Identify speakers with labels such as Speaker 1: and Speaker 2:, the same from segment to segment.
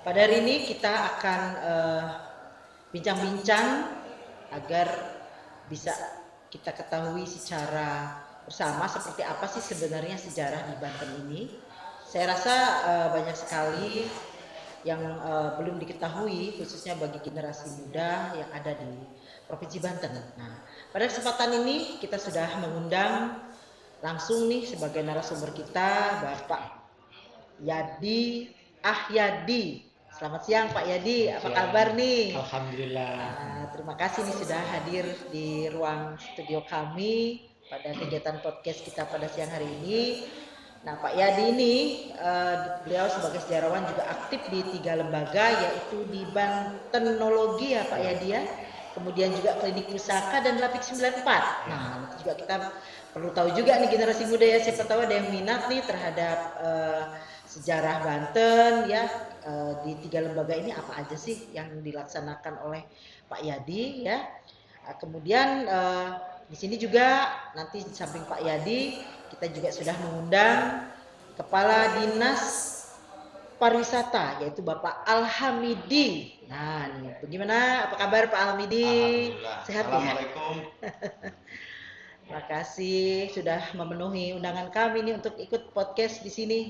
Speaker 1: Pada hari ini kita akan bincang-bincang agar bisa kita ketahui secara bersama seperti apa sih sebenarnya sejarah di Banten ini. Saya rasa banyak sekali yang belum diketahui khususnya bagi generasi muda yang ada di Provinsi Banten. Nah, pada kesempatan ini kita sudah mengundang langsung nih sebagai narasumber kita Bapak Yadi Ahyadi. Selamat siang Pak Yadi, apa kabar nih?
Speaker 2: Alhamdulillah.
Speaker 1: Terima kasih nih sudah hadir di ruang studio kami pada kegiatan podcast kita pada siang hari ini. Nah Pak Yadi ini beliau sebagai sejarawan juga aktif di 3 lembaga yaitu di Bantenologi ya Pak Yadi ya. Kemudian juga Klinik Pusaka dan Lapik 94. Nah, nanti juga kita perlu tahu juga nih generasi muda ya, siapa tahu ada yang minat nih terhadap sejarah Banten ya, di 3 lembaga ini apa aja sih yang dilaksanakan oleh Pak Yadi ya. Kemudian di sini juga nanti di samping Pak Yadi kita juga sudah mengundang Kepala Dinas Pariwisata yaitu Bapak Alhamidi. Nah, nih, bagaimana? Apa kabar Pak Alhamidi? Sehat ya?
Speaker 3: Assalamualaikum.
Speaker 1: Terima kasih sudah memenuhi undangan kami nih untuk ikut podcast di sini.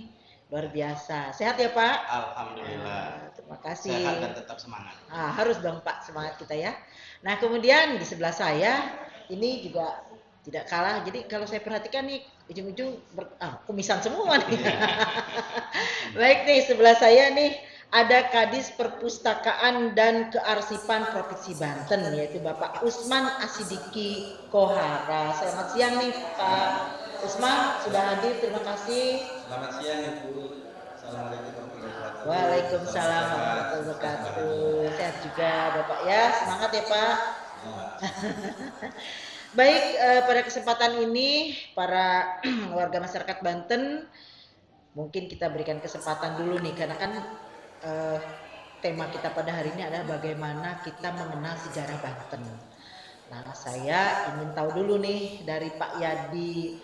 Speaker 1: Luar biasa. Sehat ya Pak?
Speaker 3: Alhamdulillah.
Speaker 1: Terima kasih.
Speaker 3: Sehat dan tetap semangat.
Speaker 1: Harus dong Pak, semangat kita ya. Nah, kemudian di sebelah saya ini juga tidak kalah. Jadi kalau saya perhatikan nih ujung-ujung kumisan semua nih. Baik nih, sebelah saya nih ada Kadis Perpustakaan dan Kearsipan Provinsi Banten yaitu Bapak Usman Asidiki Kohara. Selamat siang nih Pak Usman, sudah hadir, terima kasih.
Speaker 3: Selamat siang Ibu. Assalamualaikum warahmatullahi wabarakatuh.
Speaker 1: Waalaikumsalam warahmatullahi wabarakatuh. Sehat juga Bapak ya, semangat ya Pak. Baik, pada kesempatan ini para warga masyarakat Banten mungkin kita berikan kesempatan dulu nih karena kan tema kita pada hari ini adalah bagaimana kita mengenal sejarah Banten. Nah, saya ingin tahu dulu nih dari Pak Yadi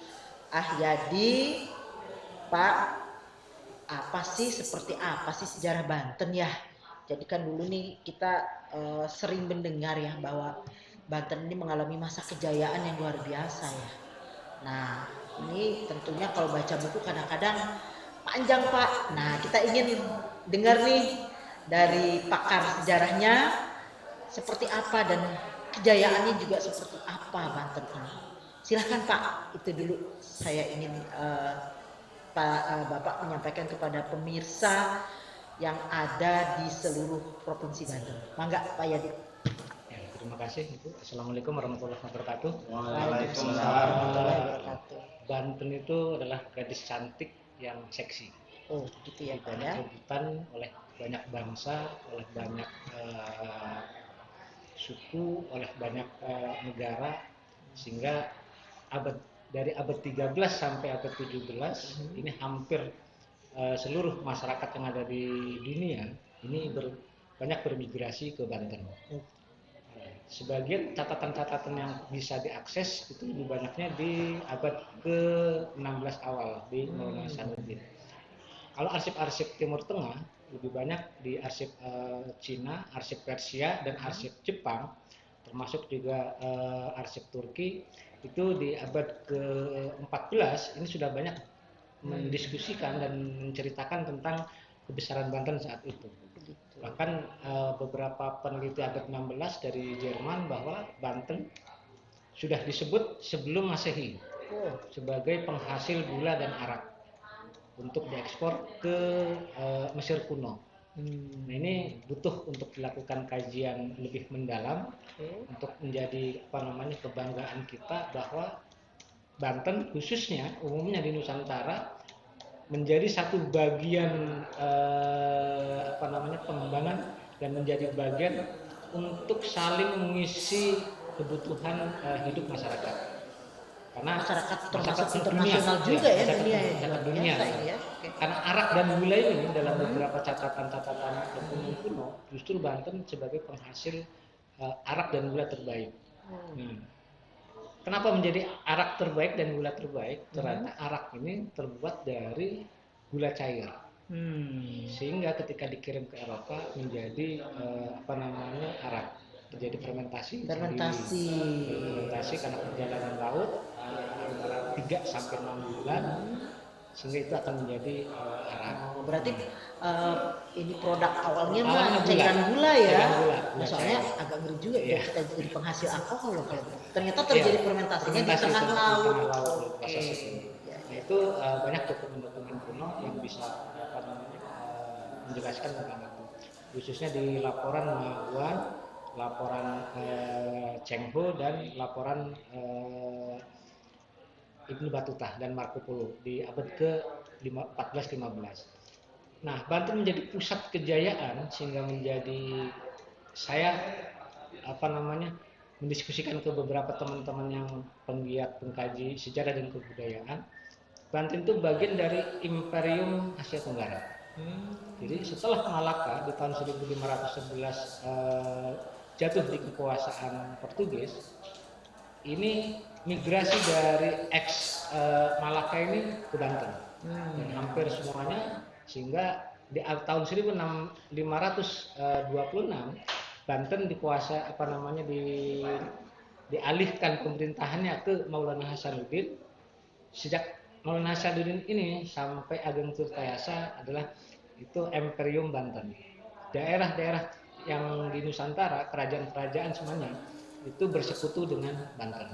Speaker 1: Ahyadi, Pak, seperti apa sih sejarah Banten ya? Jadi kan dulu nih kita sering mendengar ya bahwa Banten ini mengalami masa kejayaan yang luar biasa ya. Nah, ini tentunya kalau baca buku kadang-kadang panjang Pak. Nah, kita ingin dengar nih dari pakar sejarahnya seperti apa dan kejayaannya juga seperti apa Banten ini. Silahkan Pak, itu dulu saya ingin Bapak menyampaikan kepada pemirsa yang ada di seluruh provinsi Banten. Mangga Pak Yadi.
Speaker 2: Ya, terima kasih Ibu. Assalamualaikum warahmatullahi wabarakatuh.
Speaker 3: Waalaikumsalam warahmatullahi
Speaker 1: wabarakatuh.
Speaker 2: Banten itu adalah gadis cantik yang seksi.
Speaker 1: Oh, gitu ya Pak ya.
Speaker 2: Rebutan oleh banyak bangsa, oleh banyak suku, oleh banyak negara, sehingga dari abad 13 sampai abad 17 ini hampir seluruh masyarakat yang ada di dunia ini banyak bermigrasi ke Banten. Sebagian catatan-catatan yang bisa diakses itu lebih banyaknya di abad ke-16 awal di Maulana Hasanuddin. Kalau arsip-arsip Timur Tengah lebih banyak di arsip Cina, arsip Persia, dan arsip Jepang, termasuk juga arsip Turki. Itu di abad ke-14 ini sudah banyak mendiskusikan dan menceritakan tentang kebesaran Banten saat itu. Bahkan beberapa peneliti abad 16 dari Jerman bahwa Banten sudah disebut sebelum Masehi sebagai penghasil gula dan arak untuk diekspor ke Mesir kuno. Nah, ini butuh untuk dilakukan kajian lebih mendalam untuk menjadi kebanggaan kita bahwa Banten khususnya umumnya di Nusantara menjadi satu bagian pengembangan dan menjadi bagian untuk saling mengisi kebutuhan hidup masyarakat. Karena
Speaker 1: masyarakat termasuk internasional juga ya, dunia
Speaker 2: ya. Karena arak dan gula ini dalam beberapa catatan-catatan dokumen kuno justru Banten sebagai penghasil arak dan gula terbaik. Kenapa menjadi arak terbaik dan gula terbaik? Ternyata arak ini terbuat dari gula cair. Sehingga ketika dikirim ke Eropa menjadi arak, terjadi fermentasi karena perjalanan laut antara 3 sampai 6 bulan, sehingga itu akan menjadi arak.
Speaker 1: Berarti ini produk awalnya mah
Speaker 2: Awalnya
Speaker 1: cairan gula ya.
Speaker 2: Cairan gula,
Speaker 1: Nah, soalnya agak ngeri juga ya
Speaker 2: Iya.
Speaker 1: kita jadi penghasil alkohol loh kayak gitu. Ternyata terjadi fermentasinya di
Speaker 2: Fermentasi
Speaker 1: tengah
Speaker 2: itu,
Speaker 1: laut.
Speaker 2: di tengah laut,
Speaker 1: Oke.
Speaker 2: proses itu.
Speaker 1: Ya,
Speaker 2: Nah, itu banyak dokumen-dokumen kuno yang bisa menjelaskan tentang itu, khususnya di laporan Mahuan, laporan Cheng Ho, dan laporan Ibnu Battuta dan Marco Polo di abad ke-14-15. Nah, Banten menjadi pusat kejayaan sehingga menjadi saya mendiskusikan ke beberapa teman-teman yang penggiat pengkaji sejarah dan kebudayaan. Banten itu bagian dari Imperium Asia Tenggara. Jadi setelah Malaka di tahun 1511 jatuh di kekuasaan Portugis, ini migrasi dari Malaka ini ke Banten, dan hampir semuanya, sehingga di tahun 1526 Banten dialihkan pemerintahannya ke Maulana Hasanuddin. Sejak Maulana Hasanuddin ini sampai Ageng Tirtayasa adalah itu Imperium Banten. Daerah-daerah yang di Nusantara, kerajaan-kerajaan semuanya itu bersekutu dengan Banten.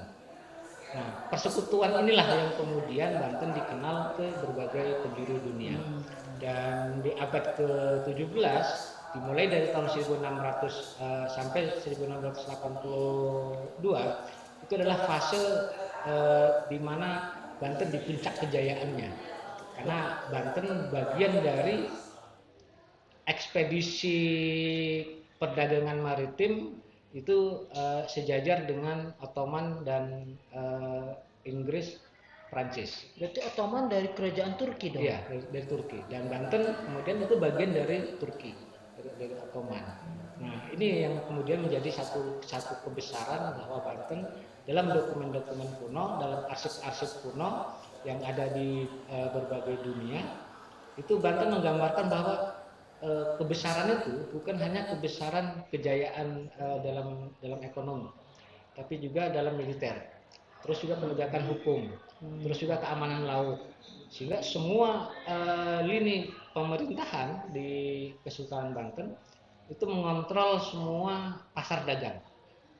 Speaker 2: Nah, persekutuan inilah yang kemudian Banten dikenal ke berbagai penjuru dunia. Dan di abad ke-17, dimulai dari tahun 1600 sampai 1682, itu adalah fase di mana Banten di puncak kejayaannya. Karena Banten bagian dari ekspedisi perdagangan maritim itu sejajar dengan Ottoman dan Inggris, Prancis.
Speaker 1: Berarti Ottoman dari kerajaan Turki dong?
Speaker 2: Iya, dari Turki. Dan Banten kemudian itu bagian dari Turki, dari Ottoman. Nah, ini yang kemudian menjadi satu kebesaran bahwa Banten dalam dokumen-dokumen kuno, dalam arsip-arsip kuno yang ada di berbagai dunia, itu Banten menggambarkan bahwa kebesaran itu bukan hanya kebesaran kejayaan dalam ekonomi, tapi juga dalam militer, terus juga penegakan hukum, terus juga keamanan laut, sehingga semua lini pemerintahan di Kesultanan Banten itu mengontrol semua pasar dagang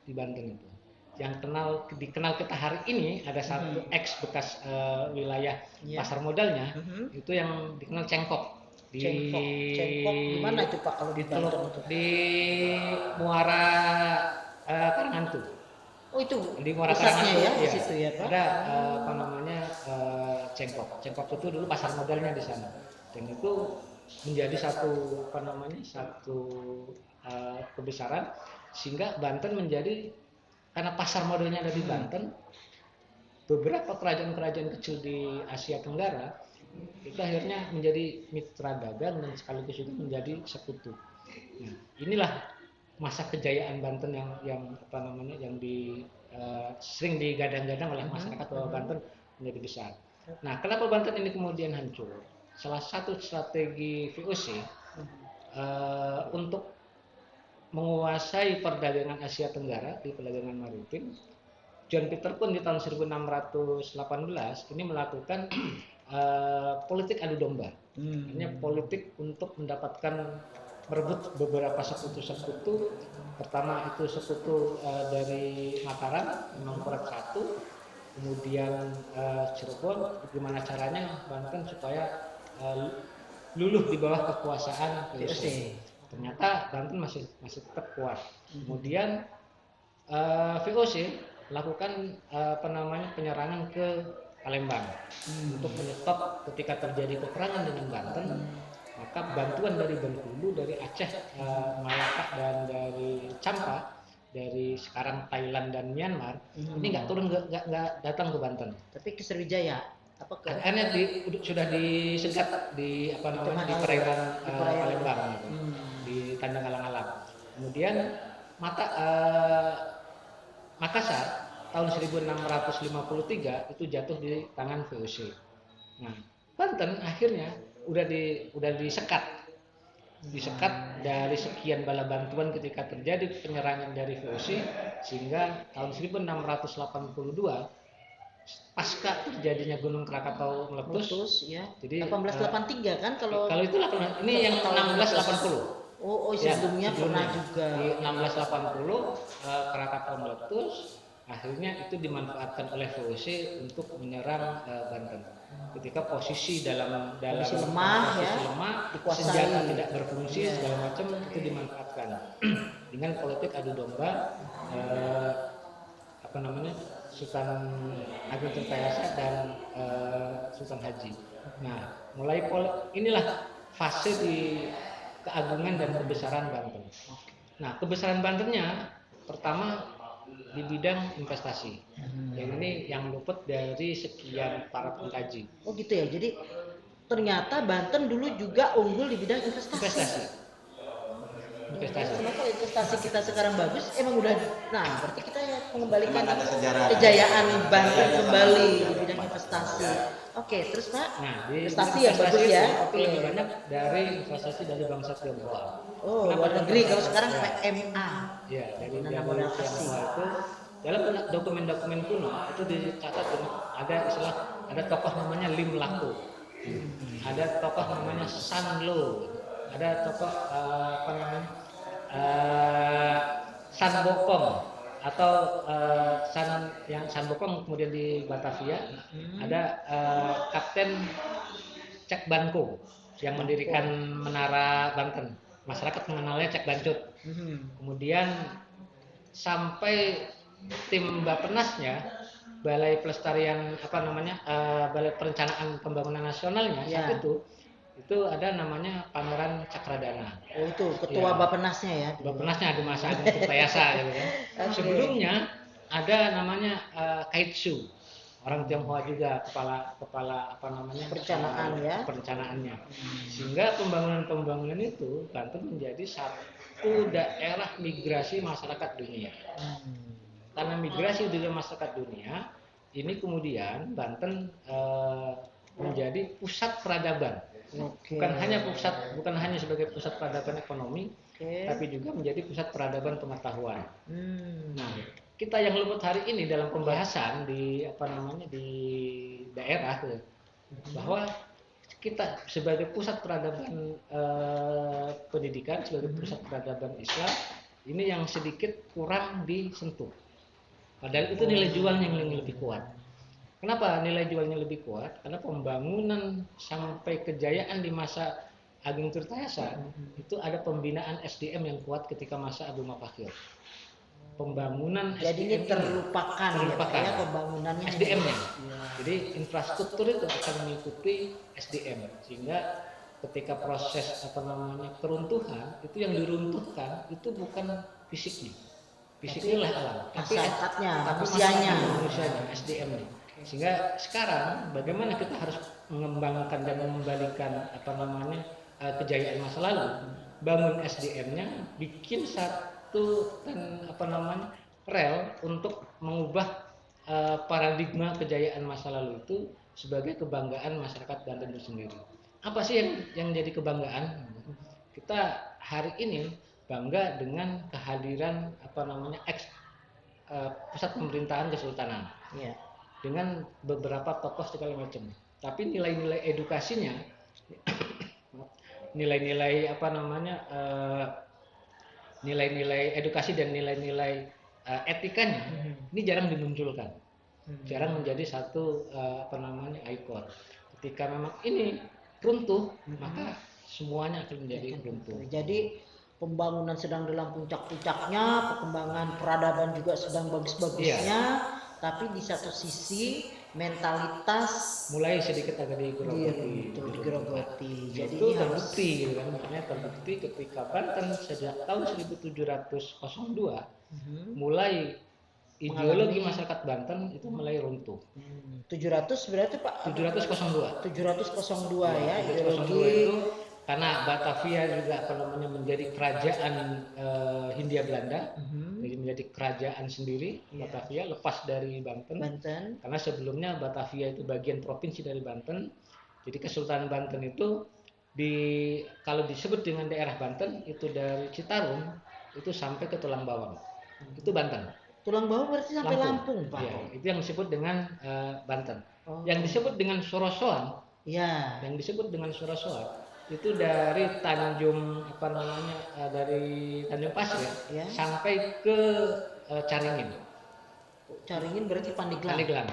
Speaker 2: di Banten itu. Yang dikenal kita hari ini ada satu bekas wilayah pasar modalnya, itu yang dikenal Cengkok.
Speaker 1: Cengkok di mana itu Pak kalau di Banten itu?
Speaker 2: Di Muara Karanghantu.
Speaker 1: Oh itu
Speaker 2: Di Muara
Speaker 1: pusatnya
Speaker 2: Karanghantu
Speaker 1: ya di situ ya Pak.
Speaker 2: ada Cengkok. Cengkok itu dulu pasar modalnya di sana. Dan itu menjadi satu kebesaran, sehingga Banten menjadi, karena pasar modalnya ada di Banten, beberapa kerajaan-kerajaan kecil di Asia Tenggara itu akhirnya menjadi mitra dagang dan sekaligus juga menjadi sekutu. Nah, inilah masa kejayaan Banten yang sering digadang-gadang oleh masyarakat bahwa Banten menjadi besar. Nah, kenapa Banten ini kemudian hancur? Salah satu strategi VOC untuk menguasai perdagangan Asia Tenggara di perdagangan maritim, John Peter Pun di tahun 1618 ini melakukan politik adu domba. Artinya politik untuk merebut beberapa sekutu-sekutu. Pertama itu sekutu dari Mataram, Mangkurat I, kemudian Cirebon. Gimana caranya Banten supaya luluh di bawah kekuasaan VOC. Ternyata Banten masih tetap kuat. Kemudian VOC lakukan penyerangan ke Palembang untuk menyetop ketika terjadi peperangan dengan Banten. Maka bantuan dari Bengkulu, dari Aceh, Malaka, dan dari Champa, dari sekarang Thailand dan Myanmar, ini nggak datang ke Banten.
Speaker 1: Tapi ke Sriwijaya,
Speaker 2: akhirnya sudah disegat di perairan Palembang, di kandang alang-alang. Kemudian Makassar tahun 1653 itu jatuh di tangan VOC. Nah, Banten akhirnya udah disekat dari sekian bala bantuan ketika terjadi penyerangan dari VOC, sehingga tahun 1682 pasca terjadinya Gunung Krakatau meletus.
Speaker 1: Ya.
Speaker 2: Jadi
Speaker 1: 1883 kan kalau
Speaker 2: itu 18, ini yang 1680.
Speaker 1: Oh
Speaker 2: Ya,
Speaker 1: sebelumnya pernah juga.
Speaker 2: Di 1680 Krakatau meletus, akhirnya itu dimanfaatkan oleh VOC untuk menyerang Banten. Ketika posisi dalam
Speaker 1: Posisi lemah,
Speaker 2: posisi
Speaker 1: ya,
Speaker 2: lemah,
Speaker 1: dikuasai.
Speaker 2: senjata tidak berfungsi segala macam, itu dimanfaatkan dengan politik adu domba Sultan Agung Tirtayasa dan Sultan Haji. Nah, inilah fase di keagungan dan kebesaran Banten. Nah, kebesaran Bantennya pertama di bidang investasi. Yang ini yang luput dari sekian para pengkaji.
Speaker 1: Oh gitu ya. Jadi ternyata Banten dulu juga unggul di bidang investasi. Kenapa investasi kita sekarang bagus? Emang udah. Nah, berarti kita ya mengembalikan kejayaan Banten kembali di bidang investasi. Oke, terus Pak?
Speaker 2: Nah, di
Speaker 1: investasi yang bagus ya.
Speaker 2: Oke. Lebih banyak dari investasi dari bangsa Tionghoa.
Speaker 1: Oh, luar negeri. Kalau sekarang PMA.
Speaker 2: Ya, dari
Speaker 1: modal asing.
Speaker 2: Tionghoa itu dalam dokumen-dokumen kuno itu dicatat ada istilah, ada tokoh namanya Lim Laku, ada tokoh namanya San Lo, ada tokoh San Bokong atau San Bokong kemudian di Batavia ada Kapten Cek Banko yang mendirikan Menara Banten. Masyarakat mengenalnya Cek Bancut. Kemudian sampai tim Bappenasnya, Balai Pelestarian Balai Perencanaan Pembangunan Nasionalnya saat itu ada namanya Pangeran Cakradana.
Speaker 1: Oh itu ketua Bappenasnya ya.
Speaker 2: Bappenasnya di masa Agung Tirtayasa gitu kan. Sebelumnya ada namanya Kaitsu, orang Tionghoa juga, kepala perencanaannya. Sehingga pembangunan itu Banten menjadi satu daerah migrasi masyarakat dunia. Karena migrasi dari masyarakat dunia ini kemudian Banten menjadi pusat peradaban. Bukan hanya sebagai pusat peradaban ekonomi, tapi juga menjadi pusat peradaban pengetahuan. Nah, kita yang luput hari ini dalam pembahasan di daerah bahwa kita sebagai pusat peradaban pendidikan, sebagai pusat peradaban Islam, ini yang sedikit kurang disentuh. Padahal itu nilai jualnya yang lebih kuat. Kenapa nilai jualnya lebih kuat? Karena pembangunan sampai kejayaan di masa Agung Tirtayasa itu ada pembinaan SDM yang kuat ketika masa Abu Mafakir. Pembangunan
Speaker 1: jadi
Speaker 2: SDM
Speaker 1: ini terlupakan. Ya, pembangunannya
Speaker 2: SDM-nya. Jadi infrastruktur itu akan mengikuti SDM, sehingga ketika proses keruntuhan itu yang diruntuhkan itu bukan fisiknya. Fisiknya lah alam, tapi manusianya, SDM-nya. Sehingga sekarang bagaimana kita harus mengembangkan dan mengembalikan kejayaan masa lalu, bangun SDM-nya, bikin satu rel untuk mengubah paradigma kejayaan masa lalu itu sebagai kebanggaan masyarakat Banten itu sendiri. Apa sih yang jadi kebanggaan? Kita hari ini bangga dengan kehadiran pusat pemerintahan kesultanan, dengan beberapa tokoh segala macam. Tapi nilai-nilai edukasinya, nilai-nilai edukasi dan nilai-nilai etikanya ini jarang dimunculkan, jarang menjadi satu ikon. Ketika memang ini runtuh, maka semuanya akan menjadi runtuh.
Speaker 1: Jadi pembangunan sedang dalam puncak-puncaknya, perkembangan peradaban juga sedang bagus-bagusnya, tapi di satu sisi mentalitas
Speaker 2: mulai sedikit agak digerogoti.
Speaker 1: Jadi
Speaker 2: itu terbukti, makanya terbukti ketika Banten sejak tahun 1702 mulai ideologi masyarakat Banten itu mulai runtuh.
Speaker 1: 700 berarti Pak?
Speaker 2: 702
Speaker 1: ya, ideologi
Speaker 2: itu karena Batavia juga menjadi kerajaan Hindia Belanda, jadi menjadi kerajaan sendiri. Batavia lepas dari Banten. Karena sebelumnya Batavia itu bagian provinsi dari Banten, Jadi Kesultanan Banten itu kalau disebut dengan daerah Banten itu dari Citarum itu sampai ke Tulang Bawang. Itu Banten.
Speaker 1: Tulang bawang berarti sampai Lampung, Pak.
Speaker 2: Iya, itu yang disebut dengan Banten.
Speaker 1: Oh.
Speaker 2: Yang disebut dengan Sorosoan,
Speaker 1: Ya.
Speaker 2: itu dari Tanjung dari Tanjung Pasir
Speaker 1: Ya.
Speaker 2: sampai ke Caringin.
Speaker 1: Caringin berarti Pandeglang.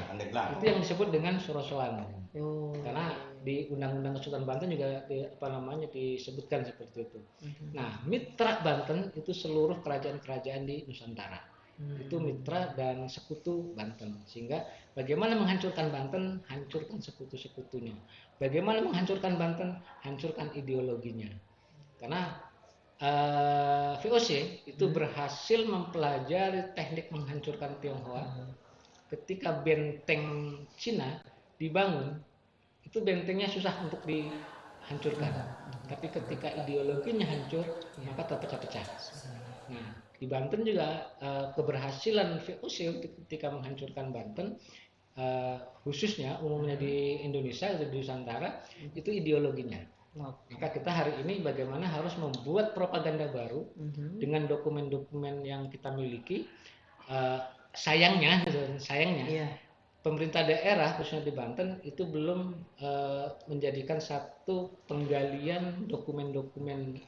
Speaker 2: Itu yang disebut dengan Sorosoan.
Speaker 1: Oh.
Speaker 2: Karena di Undang-Undang Kesultanan Banten juga disebutkan seperti itu. Nah, mitra Banten itu seluruh kerajaan-kerajaan di Nusantara. Itu mitra dan sekutu Banten. Sehingga bagaimana menghancurkan Banten, hancurkan sekutu-sekutunya. Bagaimana menghancurkan Banten, hancurkan ideologinya. Karena VOC itu berhasil mempelajari teknik menghancurkan Tionghoa. Ketika benteng Cina dibangun, itu bentengnya susah untuk dihancurkan. Tapi ketika ideologinya hancur, maka terpecah-pecah. Nah, di Banten juga keberhasilan VOC ketika menghancurkan Banten, khususnya umumnya di Indonesia, di Nusantara, itu ideologinya. Maka kita hari ini bagaimana harus membuat propaganda baru dengan dokumen-dokumen yang kita miliki. Sayangnya pemerintah daerah khususnya di Banten itu belum menjadikan satu penggalian dokumen-dokumen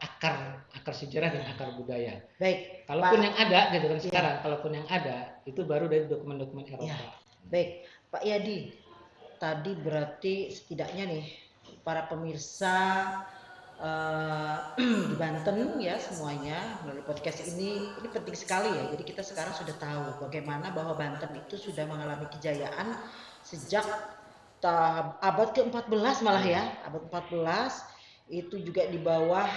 Speaker 2: akar sejarah dan akar budaya.
Speaker 1: Baik.
Speaker 2: Kalaupun yang ada gitu kan sekarang, kalaupun yang ada itu baru dari dokumen-dokumen Eropa.
Speaker 1: Ya. Baik, Pak Yadi. Tadi berarti setidaknya nih para pemirsa di Banten ya semuanya melalui podcast ini penting sekali ya. Jadi kita sekarang sudah tahu bagaimana bahwa Banten itu sudah mengalami kejayaan sejak abad ke-14 malah ya, abad 14 itu juga di bawah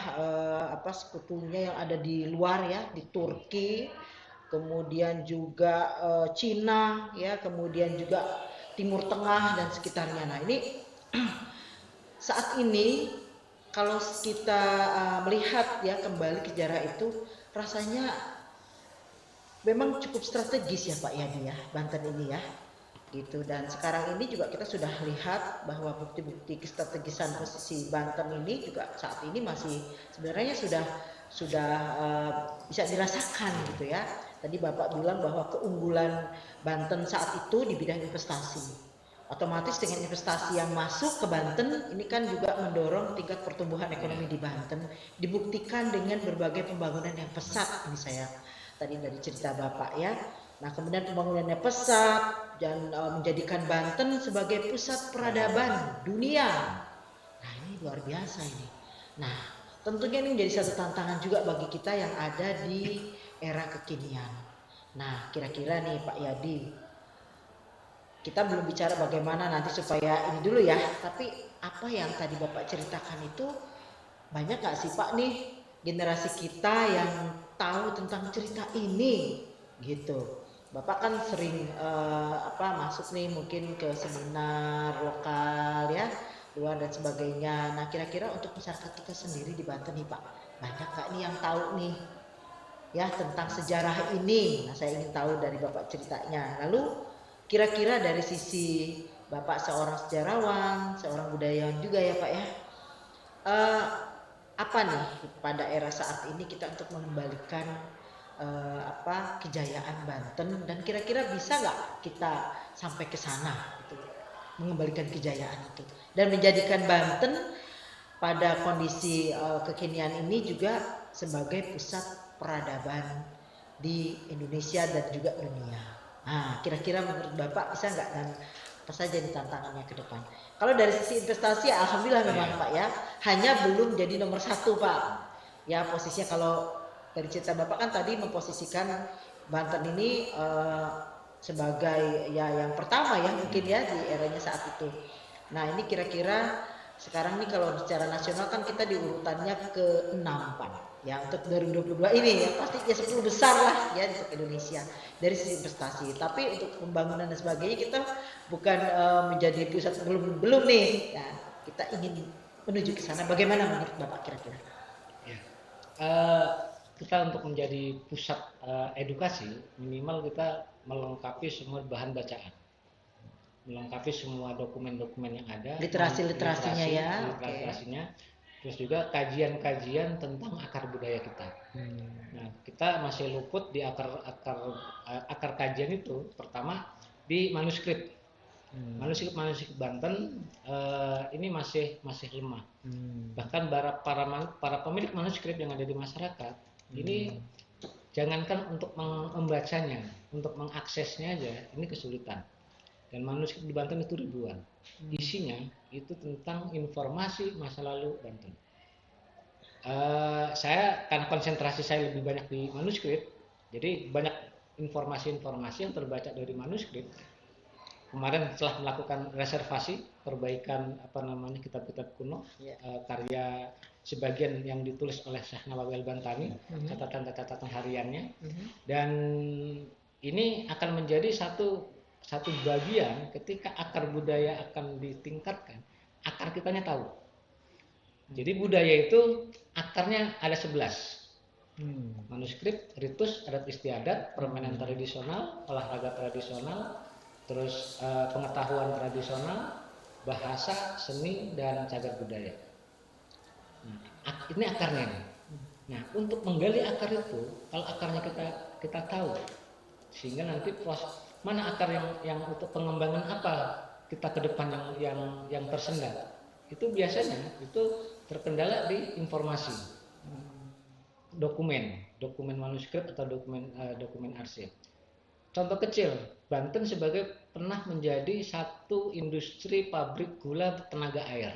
Speaker 1: sekutunya yang ada di luar ya, di Turki, kemudian juga Cina ya, kemudian juga Timur Tengah dan sekitarnya. Nah ini saat ini kalau kita melihat ya kembali ke sejarah itu rasanya memang cukup strategis ya Pak Yadi ya, Banten ini ya gitu. Dan sekarang ini juga kita sudah lihat bahwa bukti-bukti kestrategisan posisi Banten ini juga saat ini masih sebenarnya sudah bisa dirasakan gitu ya. Tadi Bapak bilang bahwa keunggulan Banten saat itu di bidang investasi. Otomatis dengan investasi yang masuk ke Banten ini kan juga mendorong tingkat pertumbuhan ekonomi di Banten. Dibuktikan dengan berbagai pembangunan yang pesat, ini saya tadi dari cerita Bapak ya. Nah kemudian pembangunannya pesat dan menjadikan Banten sebagai pusat peradaban dunia. Nah ini luar biasa ini. Nah tentunya ini menjadi satu tantangan juga bagi kita yang ada di era kekinian. Nah kira-kira nih Pak Yadi, kita belum bicara bagaimana nanti supaya ini dulu ya, tapi apa yang tadi Bapak ceritakan itu banyak gak sih Pak nih generasi kita yang tahu tentang cerita ini gitu. Bapak kan sering masuk nih mungkin ke seminar lokal ya, luar dan sebagainya. Nah kira-kira untuk masyarakat kita sendiri di Banten nih Pak, banyak gak nih yang tahu nih ya tentang sejarah ini? Nah saya ingin tahu dari Bapak ceritanya. Lalu kira-kira dari sisi Bapak seorang sejarawan, seorang budayawan juga ya Pak ya, apa nih pada era saat ini kita untuk mengembalikan kejayaan Banten, dan kira-kira bisa nggak kita sampai ke sana gitu, mengembalikan kejayaan itu dan menjadikan Banten pada kondisi kekinian ini juga sebagai pusat peradaban di Indonesia dan juga dunia. Nah, kira-kira menurut Bapak bisa nggak, dan apa saja nih tantangannya ke depan? Kalau dari sisi investasi, alhamdulillah memang Pak ya, hanya belum jadi nomor 1 Pak. Ya posisinya kalau dari cerita Bapak kan tadi memposisikan Banten ini sebagai ya yang pertama ya mungkin ya di eranya saat itu. Nah ini kira-kira sekarang nih kalau secara nasional kan kita di urutannya ke-6 Pak. Ya untuk 2022 ini ya pasti ya 10 besar lah ya untuk Indonesia dari sisi investasi. Tapi untuk pembangunan dan sebagainya kita bukan menjadi pusat belum nih. Ya, kita ingin menuju ke sana. Bagaimana menurut Bapak kira-kira?
Speaker 2: Ya. Kita untuk menjadi pusat edukasi minimal kita melengkapi semua bahan bacaan. melengkapi semua dokumen-dokumen yang ada,
Speaker 1: Literasinya ya. Oke.
Speaker 2: literasinya, terus juga kajian-kajian tentang akar budaya kita. Nah, kita masih luput di akar kajian itu. Pertama di manuskrip. Manuskrip Banten ini masih lemah. Bahkan para pemilik manuskrip yang ada di masyarakat ini jangankan untuk membacanya, untuk mengaksesnya aja ini kesulitan. Dan manuskrip di Banten itu ribuan. Isinya itu tentang informasi masa lalu Banten. Saya karena konsentrasi saya lebih banyak di manuskrip, jadi banyak informasi-informasi yang terbaca dari manuskrip. Kemarin setelah melakukan reservasi perbaikan kitab-kitab kuno, karya sebagian yang ditulis oleh Syekh Nawawi Al-Bantani, catatan hariannya, dan ini akan menjadi satu bagian ketika akar budaya akan ditingkatkan, akar kitanya tahu. Jadi budaya itu akarnya ada 11. Manuskrip, ritus, adat istiadat, permainan tradisional, olahraga tradisional, terus pengetahuan tradisional, bahasa, seni, dan cagar budaya. Nah, ini akarnya. Nah, untuk menggali akar itu, kalau akarnya kita tahu, sehingga nanti mana akar yang untuk pengembangan apa kita ke depan yang tersendat, itu biasanya itu terkendala di informasi, dokumen manuskrip atau dokumen arsip. Contoh kecil, Banten pernah menjadi satu industri pabrik gula tenaga air.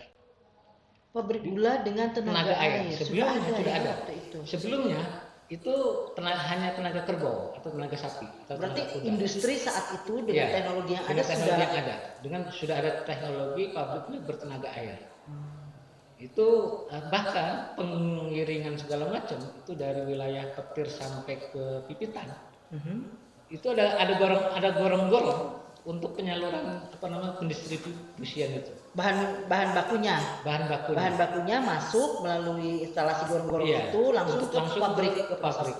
Speaker 1: Pabrik gula dengan tenaga air.
Speaker 2: Sebelumnya sudah ada.
Speaker 1: Itu.
Speaker 2: Sebelumnya itu hanya tenaga kerbau atau tenaga sapi.
Speaker 1: Berarti industri saat itu dengan teknologi yang ada
Speaker 2: sudah ada teknologi pabriknya bertenaga air. Itu bahkan pengiringan segala macam itu dari wilayah Petir sampai ke Pipitan. Itu ada gorong-gorong untuk penyaluran pendistribusian itu. Bahan
Speaker 1: bakunya masuk melalui instalasi gorong-gorong itu langsung ke pabrik.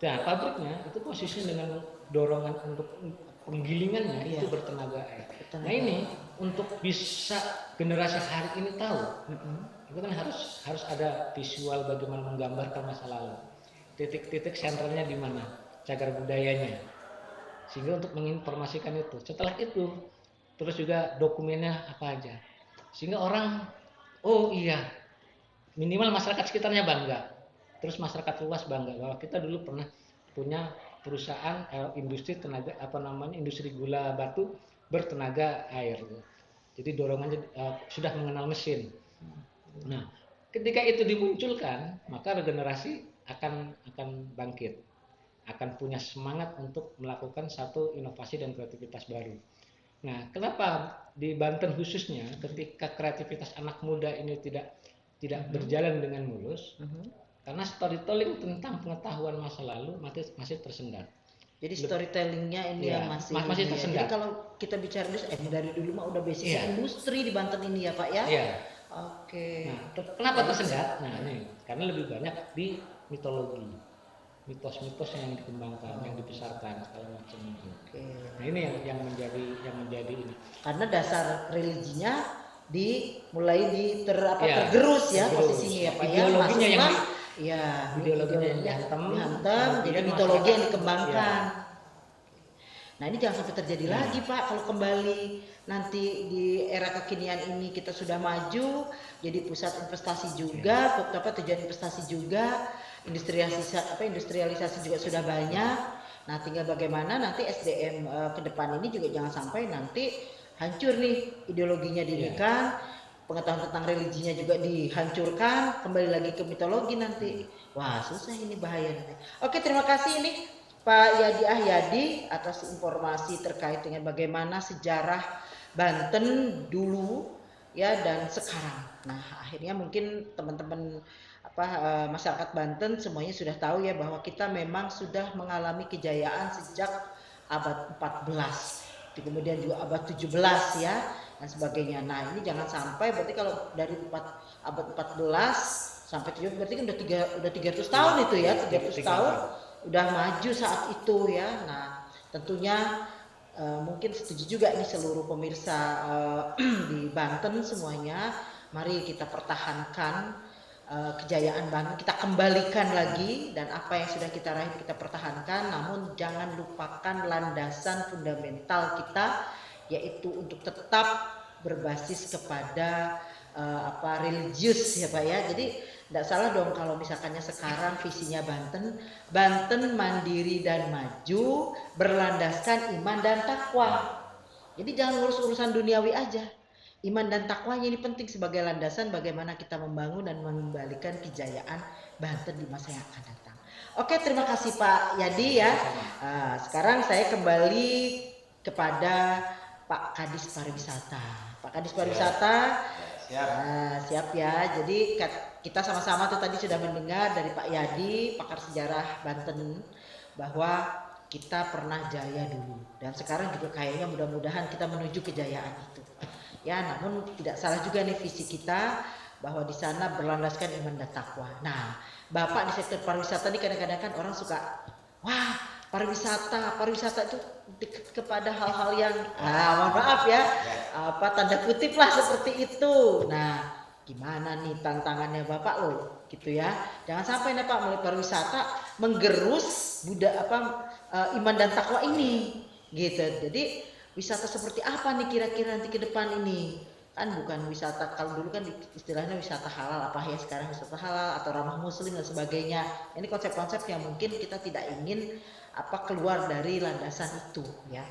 Speaker 2: Nah, pabriknya itu posisinya dengan dorongan untuk penggilingannya itu bertenaga air. Nah, ini untuk bisa generasi hari ini tahu, itu kan harus ada visual bagaimana menggambarkan masa lalu. Titik-titik sentralnya di mana, cagar budayanya. Sehingga untuk menginformasikan itu. Setelah itu, terus juga dokumennya apa aja. Sehingga orang, oh iya, minimal masyarakat sekitarnya bangga. Terus masyarakat luas bangga bahwa kita dulu pernah punya perusahaan industri industri gula batu bertenaga air. Jadi dorongannya sudah mengenal mesin. Nah, ketika itu dimunculkan, maka regenerasi akan bangkit, akan punya semangat untuk melakukan satu inovasi dan kreativitas baru. Nah, kenapa di Banten khususnya ketika kreativitas anak muda ini tidak berjalan dengan mulus? Karena storytelling tentang pengetahuan masa lalu masih tersendat.
Speaker 1: Jadi storytellingnya ini yang masih tersendat. Jadi kalau kita bicara dari dulu mah udah basic industri di Banten ini ya Pak ya?
Speaker 2: Iya.
Speaker 1: Oke.
Speaker 2: Nah, kenapa tersendat? Nah, ini karena lebih banyak di mitologi, mitos-mitos yang dikembangkan, yang dibesarkan segala macam itu. Nah, ini yang menjadi ini.
Speaker 1: Karena dasar religinya mulai tergerus ya posisinya ya Pak ya.
Speaker 2: Ideologinya yang dihantam,
Speaker 1: jadi mitologi yang dikembangkan. Nah, ini jangan sampai terjadi lagi Pak, kalau kembali nanti di era kekinian ini kita sudah maju, jadi pusat investasi juga, tujuan investasi juga, industrialisasi juga sudah banyak. Nah, tinggal bagaimana nanti SDM ke depan ini juga jangan sampai nanti hancur nih ideologinya dinikan. Pengetahuan tentang religinya juga dihancurkan, kembali lagi ke mitologi nanti. Wah, susah ini, bahaya nanti. Oke, terima kasih ini Pak Yadi Ahyadi atas informasi terkait dengan bagaimana sejarah Banten dulu ya dan sekarang. Nah, akhirnya mungkin teman-teman masyarakat Banten semuanya sudah tahu ya bahwa kita memang sudah mengalami kejayaan sejak abad 14. Kemudian juga abad 17 ya dan sebagainya. Nah, ini jangan sampai berarti kalau dari abad 14 sampai 17 berarti kan udah 300 tahun itu ya, 300 tahun udah maju saat itu ya. Nah, tentunya mungkin setuju juga nih seluruh pemirsa di Banten semuanya. Mari kita pertahankan kejayaan Banten, kita kembalikan lagi, dan apa yang sudah kita raih kita pertahankan. Namun jangan lupakan landasan fundamental kita, yaitu untuk tetap berbasis kepada religius ya Pak ya. Jadi tidak salah dong kalau misalkannya sekarang visinya Banten mandiri dan maju berlandaskan iman dan takwa. Jadi jangan ngurus urusan duniawi aja. Iman dan takwanya ini penting sebagai landasan bagaimana kita membangun dan mengembalikan kejayaan Banten di masa yang akan datang. Oke, terima kasih Pak Yadi ya. Sekarang saya kembali kepada Pak Kadis Pariwisata. Pak Kadis Pariwisata, siap ya. Jadi kita sama-sama tuh tadi sudah mendengar dari Pak Yadi, pakar sejarah Banten, bahwa kita pernah jaya dulu dan sekarang juga kayaknya mudah-mudahan kita menuju kejayaan itu. Ya, namun tidak salah juga nih visi kita bahwa di sana berlandaskan iman dan takwa. Nah, Bapak di sektor pariwisata ini kadang-kadang kan orang suka, wah pariwisata itu kepada hal-hal yang mohon maaf ya, tanda kutip lah seperti itu. Nah, gimana nih tantangannya Bapak loh, gitu ya. Jangan sampai nih Pak melalui pariwisata menggerus iman dan takwa ini, gitu. Jadi wisata seperti apa nih kira-kira nanti ke depan ini? Kan bukan wisata, kalau dulu kan istilahnya wisata halal, apa ya sekarang wisata halal atau ramah muslim dan sebagainya. Ini konsep-konsep yang mungkin kita tidak ingin keluar dari landasan itu ya.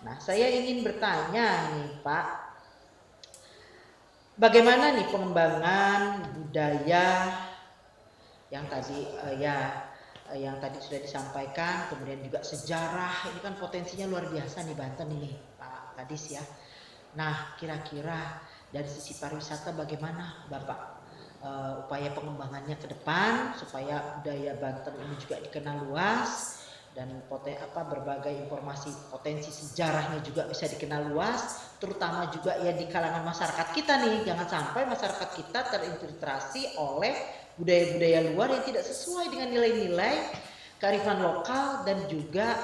Speaker 1: Nah, saya ingin bertanya nih Pak, bagaimana nih pengembangan budaya yang tadi yang tadi sudah disampaikan, kemudian juga sejarah, ini kan potensinya luar biasa nih Banten ini Pak Kadis ya. Nah, kira-kira dari sisi pariwisata bagaimana Bapak upaya pengembangannya ke depan supaya budaya Banten ini juga dikenal luas dan berbagai informasi potensi sejarahnya juga bisa dikenal luas, terutama juga ya di kalangan masyarakat kita nih. Jangan sampai masyarakat kita terinfiltrasi oleh budaya-budaya luar yang tidak sesuai dengan nilai-nilai kearifan lokal dan juga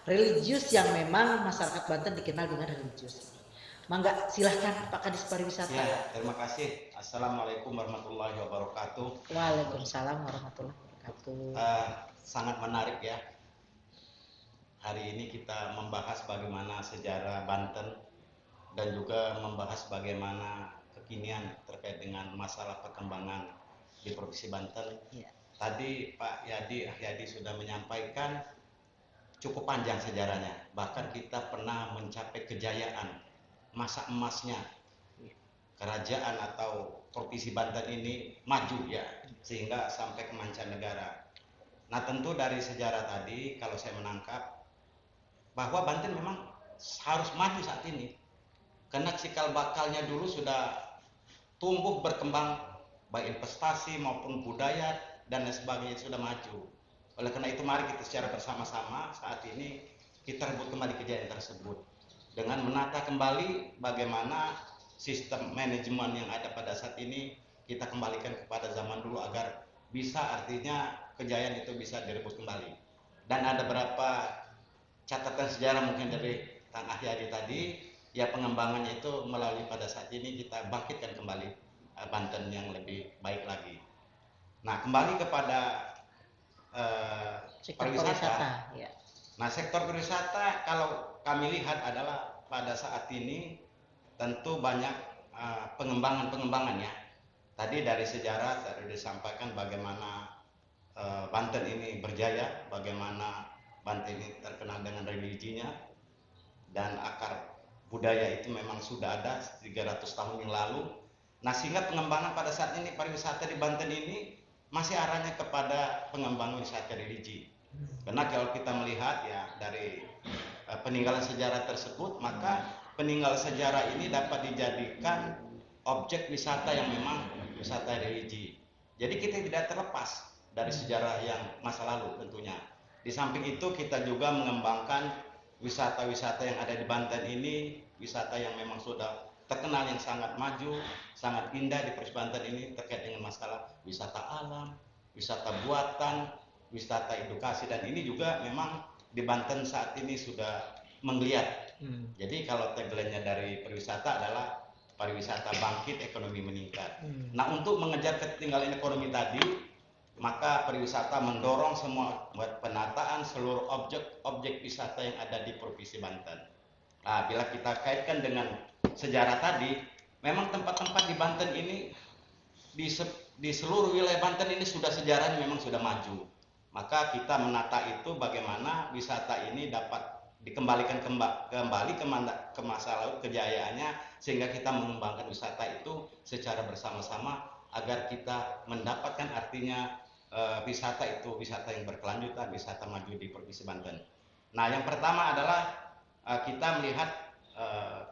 Speaker 1: religius yang memang masyarakat Banten dikenal dengan religius. Mangga, silahkan Pak Kadis Pariwisata.
Speaker 3: Ya, terima kasih. Assalamualaikum warahmatullahi wabarakatuh.
Speaker 1: Waalaikumsalam warahmatullahi wabarakatuh.
Speaker 3: Sangat menarik ya. Hari ini kita membahas bagaimana sejarah Banten dan juga membahas bagaimana kekinian terkait dengan masalah perkembangan di Provinsi Banten. Ya. Tadi Pak Yadi sudah menyampaikan cukup panjang sejarahnya. Bahkan kita pernah mencapai kejayaan masa emasnya kerajaan atau Provinsi Banten ini maju ya, sehingga sampai ke mancanegara. Nah, tentu dari sejarah tadi kalau saya menangkap bahwa Banten memang harus maju saat ini karena cikal bakalnya dulu sudah tumbuh berkembang, baik investasi maupun budaya dan lain sebagainya sudah maju. Oleh karena itu mari kita secara bersama-sama saat ini kita rebut kembali kejayaan tersebut dengan menata kembali bagaimana sistem manajemen yang ada pada saat ini kita kembalikan kepada zaman dulu agar bisa, artinya kejayaan itu bisa direbut kembali. Dan ada beberapa catatan sejarah mungkin dari Kang Ahyadi tadi, ya pengembangannya itu melalui pada saat ini kita bangkitkan kembali Banten yang lebih baik lagi. Nah, kembali kepada pariwisata. Ya. Nah, sektor pariwisata kalau kami lihat adalah pada saat ini tentu banyak pengembangan-pengembangannya. Tadi dari sejarah tadi disampaikan bagaimana Banten ini berjaya, bagaimana Banten ini terkenal dengan religinya dan akar budaya itu memang sudah ada 300 tahun yang lalu. Nah, sehingga pengembangan pada saat ini pariwisata di Banten ini masih arahnya kepada pengembangan wisata religi. Karena kalau kita melihat ya dari peninggalan sejarah tersebut, maka peninggalan sejarah ini dapat dijadikan objek wisata yang memang wisata religi. Jadi kita tidak terlepas dari sejarah yang masa lalu tentunya. Di samping itu kita juga mengembangkan wisata-wisata yang ada di Banten ini, wisata yang memang sudah terkenal yang sangat maju, sangat indah di Provinsi Banten ini terkait dengan masalah wisata alam, wisata buatan, wisata edukasi, dan ini juga memang di Banten saat ini sudah menggeliat Jadi kalau tagline-nya dari pariwisata adalah pariwisata bangkit, ekonomi meningkat. Nah, untuk mengejar ketertinggalan ekonomi tadi, maka pariwisata mendorong semua buat penataan seluruh objek wisata yang ada di Provinsi Banten. Nah, bila kita kaitkan dengan sejarah tadi, memang tempat-tempat di Banten ini di seluruh wilayah Banten ini sudah sejarahnya memang sudah maju. Maka kita menata itu bagaimana wisata ini dapat dikembalikan kembali ke masa lalu kejayaannya, sehingga kita mengembangkan wisata itu secara bersama-sama agar kita mendapatkan artinya wisata itu wisata yang berkelanjutan, wisata maju di Provinsi Banten. Nah, yang pertama adalah kita melihat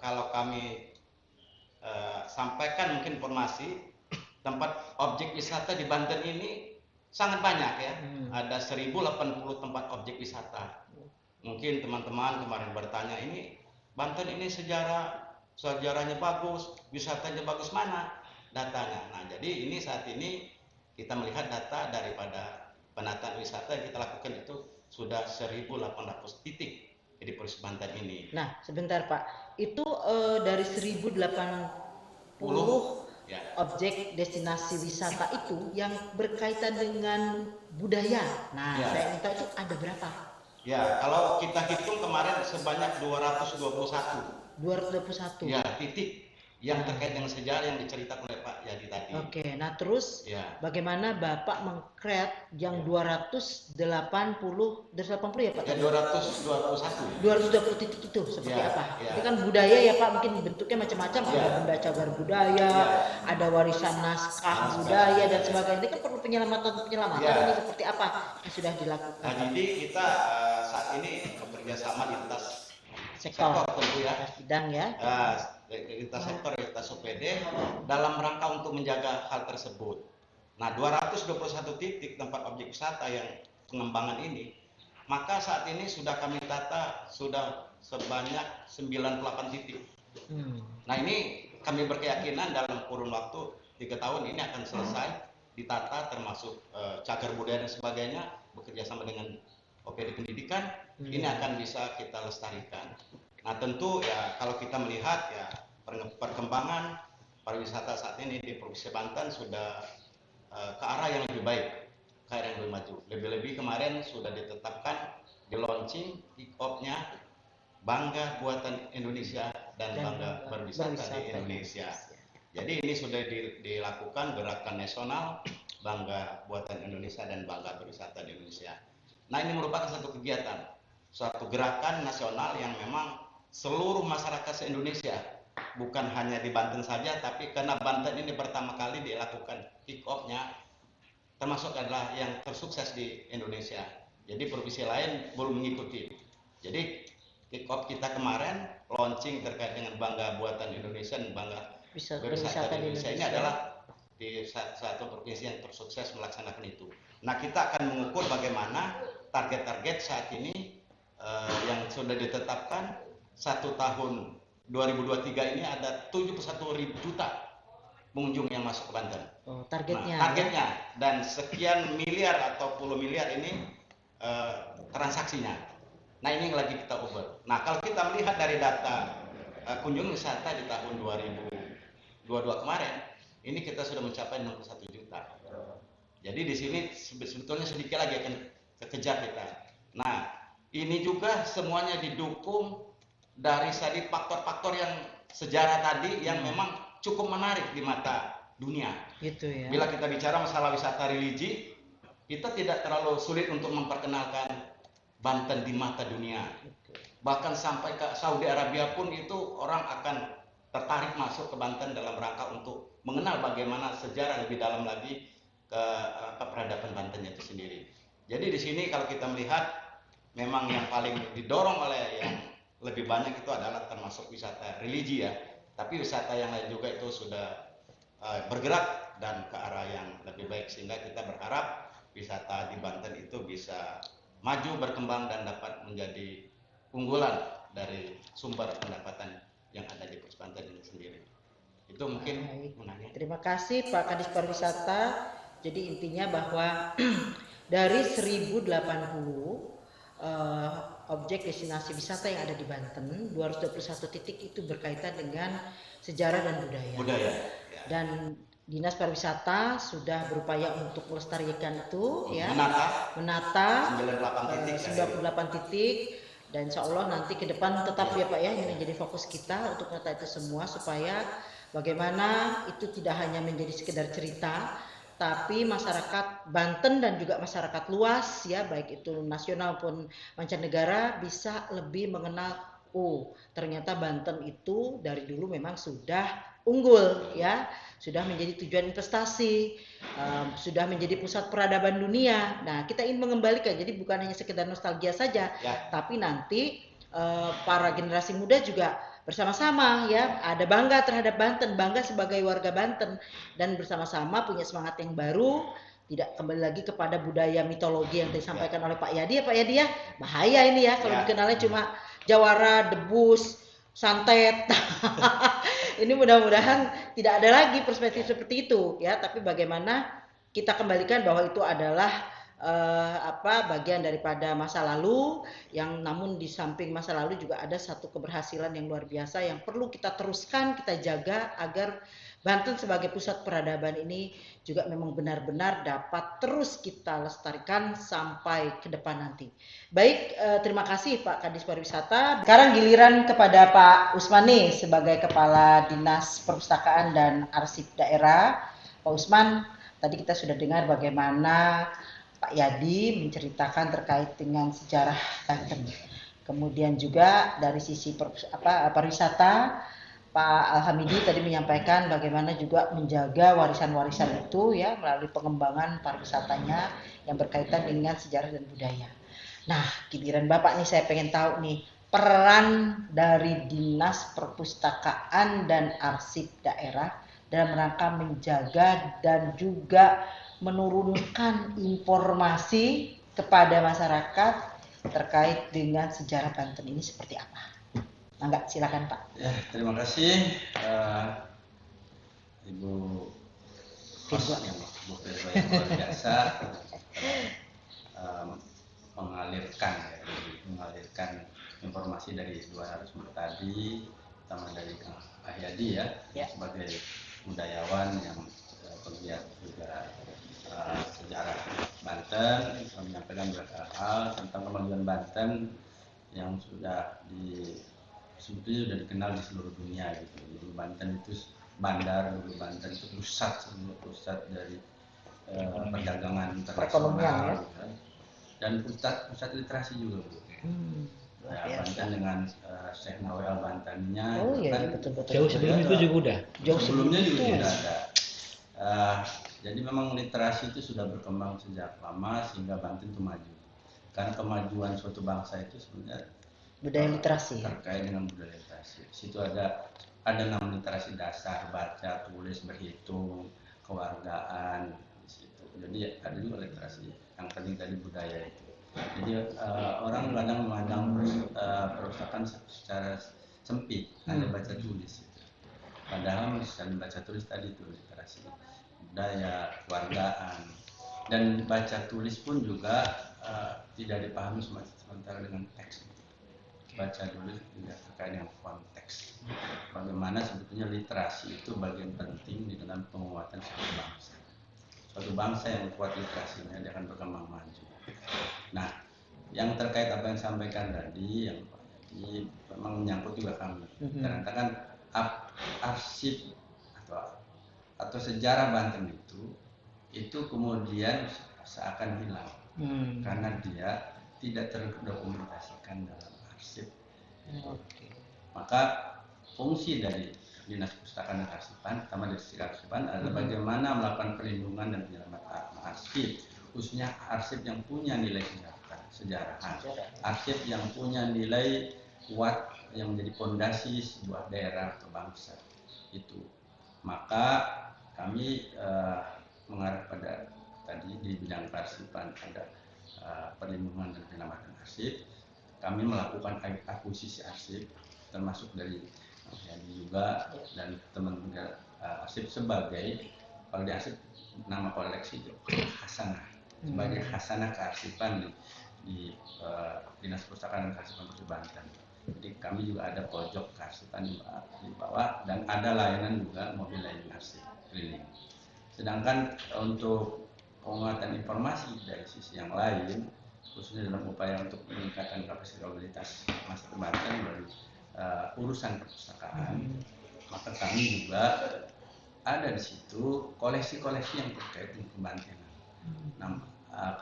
Speaker 3: kalau kami sampaikan mungkin informasi tempat objek wisata di Banten ini sangat banyak ya. Ada 1080 tempat objek wisata. Mungkin teman-teman kemarin bertanya, ini Banten ini sejarahnya bagus, wisatanya bagus, mana datanya? Nah, jadi ini saat ini kita melihat data daripada penataan wisata yang kita lakukan itu sudah 1.800 titik di Provinsi Banten ini.
Speaker 1: Nah, sebentar Pak, itu dari 1080
Speaker 3: ya.
Speaker 1: objek destinasi wisata itu yang berkaitan dengan budaya. Nah,
Speaker 3: Ya.
Speaker 1: saya minta itu ada berapa?
Speaker 3: Ya, kalau kita hitung kemarin sebanyak 221.
Speaker 1: 221.
Speaker 3: Ya, titik yang terkait dengan sejarah yang diceritakan oleh Pak Yadi tadi.
Speaker 1: Oke, nah terus
Speaker 3: Ya.
Speaker 1: bagaimana Bapak meng-create yang 280 ya Pak?
Speaker 3: Ya, 221.
Speaker 1: 220 titik itu seperti
Speaker 3: Ya,
Speaker 1: apa?
Speaker 3: ya.
Speaker 1: Itu kan budaya ya Pak, mungkin bentuknya macam-macam,
Speaker 3: Ya.
Speaker 1: ada benda cagar budaya, ada warisan naskah budaya dan sebagainya. Ini kan perlu penyelamatan
Speaker 3: Ya.
Speaker 1: ini seperti apa yang sudah dilakukan?
Speaker 3: Nah, jadi kita saat ini bekerja sama lintas
Speaker 1: Sektor
Speaker 3: tentu ya.
Speaker 1: bidang ya.
Speaker 3: Lintas sektor, lintas OPD dalam rangka untuk menjaga hal tersebut. Nah, 221 titik tempat objek wisata yang pengembangan ini, maka saat ini sudah kami tata sudah sebanyak 98 titik. Nah, ini kami berkeyakinan dalam kurun waktu 3 tahun ini akan selesai ditata, termasuk cagar budaya dan sebagainya, bekerja sama dengan OPD pendidikan, ini akan bisa kita lestarikan. Nah, tentu ya kalau kita melihat ya perkembangan pariwisata saat ini di Provinsi Banten sudah ke arah yang lebih baik, ke arah yang lebih maju. Lebih-lebih kemarin sudah ditetapkan di launching kick-off-nya Bangga Buatan Indonesia dan Bangga Berwisata di Indonesia. Jadi ini sudah dilakukan gerakan nasional Bangga Buatan Indonesia dan Bangga Berwisata di Indonesia. Nah, ini merupakan satu kegiatan, suatu gerakan nasional yang memang seluruh masyarakat se-Indonesia, bukan hanya di Banten saja, tapi karena Banten ini pertama kali dilakukan kick-off-nya, termasuk adalah yang tersukses di Indonesia. Jadi provinsi lain belum mengikuti. Jadi kick-off kita kemarin, launching terkait dengan Bangga Buatan Indonesia dan Bangga Berwisata di Indonesia ini adalah di satu provinsi yang tersukses melaksanakan itu. Nah, kita akan mengukur bagaimana target-target saat ini yang sudah ditetapkan 1 tahun 2023 ini ada 71.000 juta pengunjung yang masuk ke Banten.
Speaker 1: Oh, targetnya.
Speaker 3: Nah, targetnya dan sekian miliar atau puluh miliar ini transaksinya. Nah, ini yang lagi kita ukur. Nah, kalau kita melihat dari data kunjungan wisata di tahun 2022 kemarin, ini kita sudah mencapai 61 juta. Jadi di sini sebetulnya sedikit lagi akan kekejar kita. Nah, ini juga semuanya didukung dari faktor-faktor yang sejarah tadi yang memang cukup menarik di mata dunia.
Speaker 1: Gitu ya.
Speaker 3: Bila kita bicara masalah wisata religi, kita tidak terlalu sulit untuk memperkenalkan Banten di mata dunia. Bahkan sampai ke Saudi Arabia pun itu orang akan tertarik masuk ke Banten dalam rangka untuk mengenal bagaimana sejarah lebih dalam lagi ke peradaban Banten itu sendiri. Jadi di sini kalau kita melihat memang yang paling didorong oleh yang lebih banyak itu adalah termasuk wisata religi ya. Tapi wisata yang lain juga itu sudah bergerak dan ke arah yang lebih baik, sehingga kita berharap wisata di Banten itu bisa maju, berkembang dan dapat menjadi unggulan dari sumber pendapatan yang ada di Provinsi Banten ini sendiri. Itu mungkin menanya.
Speaker 1: Terima kasih Pak Kadis Pariwisata. Jadi intinya bahwa dari 1080 objek destinasi wisata yang ada di Banten. 221 titik itu berkaitan dengan sejarah dan budaya.
Speaker 3: Budaya. Ya.
Speaker 1: Dan Dinas Pariwisata sudah berupaya untuk melestarikan itu, ya, menata 98 titik, dan insya Allah nanti ke depan tetap ya Pak ya, ini menjadi fokus kita untuk menata itu semua supaya bagaimana itu tidak hanya menjadi sekedar cerita, tapi masyarakat Banten dan juga masyarakat luas ya, baik itu nasional maupun mancanegara bisa lebih mengenal, oh ternyata Banten itu dari dulu memang sudah unggul ya, sudah menjadi tujuan investasi, sudah menjadi pusat peradaban dunia. Nah, kita ingin mengembalikan, jadi bukan hanya sekedar nostalgia saja, tapi nanti para generasi muda juga bersama-sama ya, ada bangga terhadap Banten, bangga sebagai warga Banten, dan bersama-sama punya semangat yang baru, tidak kembali lagi kepada budaya mitologi yang disampaikan oleh Pak Yadi ya Pak Yadi ya, bahaya ini ya kalau dikenalnya cuma jawara, debus, santet. Ini mudah-mudahan tidak ada lagi perspektif seperti itu ya, tapi bagaimana kita kembalikan bahwa itu adalah bagian daripada masa lalu, yang namun di samping masa lalu juga ada satu keberhasilan yang luar biasa yang perlu kita teruskan, kita jaga agar Banten sebagai pusat peradaban ini juga memang benar-benar dapat terus kita lestarikan sampai ke depan nanti. Baik, terima kasih Pak Kadis Pariwisata. Sekarang giliran kepada Pak Usmani sebagai Kepala Dinas Perpustakaan dan Arsip Daerah. Pak Usman, tadi kita sudah dengar bagaimana Pak Yadi menceritakan terkait dengan sejarah Banten. Kemudian juga dari sisi pariwisata, Pak Alhamidi tadi menyampaikan bagaimana juga menjaga warisan-warisan itu ya melalui pengembangan pariwisatanya yang berkaitan dengan sejarah dan budaya. Nah, giliran Bapak nih, saya pengen tahu nih peran dari Dinas Perpustakaan dan Arsip Daerah dalam rangka menjaga dan juga menurunkan informasi kepada masyarakat terkait dengan sejarah Banten ini seperti apa? Enggak, silakan Pak.
Speaker 4: Ya, terima kasih Ibu host yang luar biasa mengalirkan informasi dari dua narasumber tadi, terutama dari Kang Ahyadi ya, sebagai budayawan yang penggiat juga sejarah Banten, menyampaikan beberapa hal tentang kemajuan Banten yang sebetulnya sudah dikenal di seluruh dunia gitu. Dulu Banten itu bandar, dulu Banten itu pusat dari perdagangan internasional ya. Dan pusat literasi juga Bu. Banten dengan Syekh Nawai Al-Bantaninya
Speaker 2: betul. Jauh sebelum itu juga udah.
Speaker 4: Sebelumnya juga sudah ada. Jadi memang literasi itu sudah berkembang sejak lama sehingga Banten itu maju. Karena kemajuan suatu bangsa itu sebenarnya
Speaker 1: budaya literasi
Speaker 4: terkait dengan budaya literasi. Di situ ada 6 literasi dasar, baca, tulis, berhitung, kewargaan di situ. Jadi ada juga literasi yang penting tadi budaya itu. Jadi orang kadang memandang perpustakaan secara sempit, hanya baca tulis. Padahal misalnya baca tulis tadi itu literasi budaya, kewargaan, dan baca tulis pun juga tidak dipahami sementara dengan teks. Baca dulu tidak terkait dengan konteks. Bagaimana sebetulnya literasi itu bagian penting di dalam penguatan suatu bangsa. Suatu bangsa yang kuat literasinya dia akan berkembang maju. Nah, yang terkait apa yang disampaikan tadi, yang ini memang menyangkut juga kami. Karena kan arsip atau sejarah Banten itu kemudian seakan hilang karena dia tidak terdokumentasikan dalam arsip. Maka fungsi dari Dinas Perpustakaan dan Arsipan, terutama dari sisi arsipan, adalah bagaimana melakukan perlindungan dan penyelamatkan arsip, khususnya arsip yang punya nilai sejarahan, arsip yang punya nilai kuat yang menjadi fondasi sebuah daerah atau bangsa itu. Maka kami mengarah pada tadi di bidang kearsipan ada perlindungan dan penyelamatan arsip. Kami melakukan akuisisi arsip termasuk dari juga dan teman-teman arsip sebagai, kalau di arsip nama koleksi itu khasanah, sebagai khasanah kearsipan di Dinas Perpustakaan dan Kearsipan Provinsi Banten. Jadi kami juga ada pojok kearsipan di bawah dan ada layanan juga mobil layanan arsip keliling. Sedangkan untuk penguatan informasi dari sisi yang lain, khususnya dalam upaya untuk meningkatkan kapasitas masyarakat Banten dari urusan perpustakaan, maka kami juga ada di situ koleksi-koleksi yang terkait dengan kebantenan.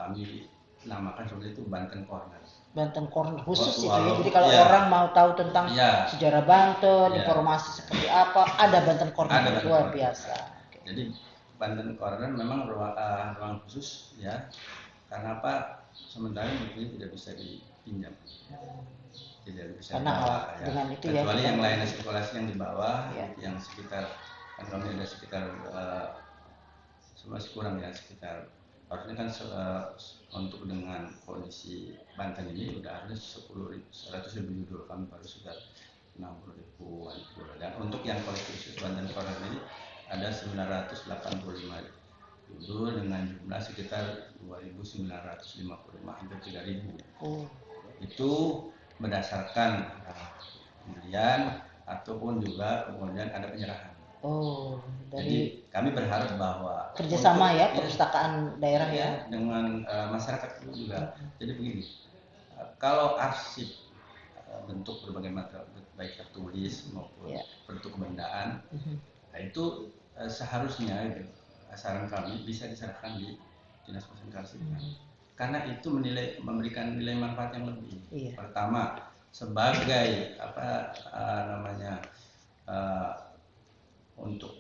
Speaker 4: Kami namakan seperti itu Banten Corner.
Speaker 1: Banten Corner khusus itu ya.
Speaker 4: Walaupun-
Speaker 1: Jadi kalau
Speaker 4: iya.
Speaker 1: orang mau tahu tentang
Speaker 4: Iya.
Speaker 1: sejarah Banten,
Speaker 4: Iya.
Speaker 1: informasi seperti apa, ada Banten Corner.
Speaker 4: Ada Banten
Speaker 1: Luar
Speaker 4: Corner.
Speaker 1: biasa. Oke.
Speaker 4: Jadi Banten Corner memang ruang khusus ya. Karena apa? Sementara bukunya tidak bisa dipinjam. Tidak bisa
Speaker 1: Karena
Speaker 4: dibawa,
Speaker 1: dengan itu ya,
Speaker 4: kecuali
Speaker 1: kita-
Speaker 4: yang layanan sirkulasi yang di bawah,
Speaker 1: Ya.
Speaker 4: yang sekitar kan kami ada sekitar masih kurang ya, sekitar harusnya kan untuk dengan kondisi Banten ini udah harusnya 100.000 judul, kami baru sudah 60.000-an judul. Dan untuk yang koleksi khusus Banten Corner ini ada 985 judul dengan jumlah sekitar 2.955, hampir 3.000.
Speaker 1: Oh.
Speaker 4: Itu berdasarkan pembelian ataupun juga kemudian ada penyerahan.
Speaker 1: Oh,
Speaker 4: Jadi
Speaker 1: dari
Speaker 4: kami berharap bahwa
Speaker 1: kerjasama
Speaker 4: untuk-
Speaker 1: ya perpustakaan daerah ya.
Speaker 4: dengan masyarakat juga. Jadi begini, kalau arsip bentuk berbagai macam baik tertulis maupun
Speaker 1: Ya.
Speaker 4: bentuk kebendaan, nah itu seharusnya gitu, saran kami bisa diserahkan di Dinas Perpustakaan Kearsipan. Karena itu memberikan nilai manfaat yang lebih.
Speaker 1: Iya.
Speaker 4: Pertama, sebagai untuk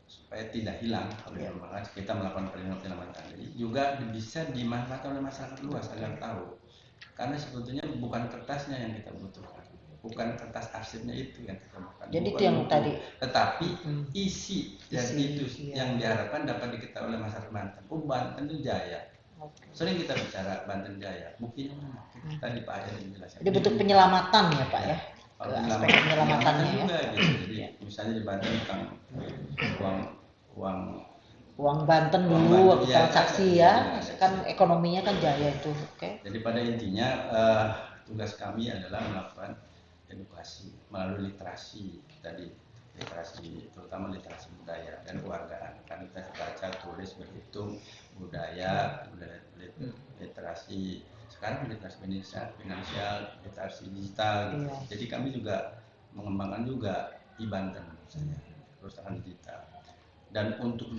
Speaker 4: supaya tidak hilang kalau
Speaker 1: Ya.
Speaker 4: kita melakukan penyelamatan ini juga bisa dimanfaatkan oleh masyarakat luas agar tahu. Karena sebetulnya bukan kertasnya yang kita butuhkan, bukan kertas arsipnya itu yang kita butuhkan.
Speaker 1: Jadi
Speaker 4: Bukan
Speaker 1: itu yang
Speaker 4: buku,
Speaker 1: tadi.
Speaker 4: tetapi isi dan
Speaker 1: Isi,
Speaker 4: itu
Speaker 1: iya.
Speaker 4: yang diharapkan dapat diketahui oleh masyarakat Banten. Oh, Banten itu jaya.
Speaker 1: Oke.
Speaker 4: Sering kita bicara Banten jaya, buktinya mana? Tadi Pak Ayat menjelaskan.
Speaker 1: Jadi bentuk penyelamatan ya Pak ya.
Speaker 4: Kalau
Speaker 1: Ke
Speaker 4: penyelamatan-
Speaker 1: aspek penyelamatannya ya.
Speaker 4: juga gitu. Jadi misalnya di Banten tentang uang
Speaker 1: Uang
Speaker 4: Uang
Speaker 1: dulu
Speaker 4: Banten,
Speaker 1: waktu
Speaker 4: ya,
Speaker 1: transaksi
Speaker 4: iya,
Speaker 1: ya.
Speaker 4: iya.
Speaker 1: Kan ekonominya kan jaya itu. Oke.
Speaker 4: Jadi pada intinya tugas kami adalah melakukan edukasi melalui literasi tadi, literasi terutama literasi budaya dan kewargaan. Kan kita baca, tulis, berhitung, budaya, literasi sekarang literasi finansial, literasi digital. Gitu.
Speaker 1: Iya.
Speaker 4: Jadi kami juga mengembangkan juga e-Banten misalnya, perpustakaan digital. Dan untuk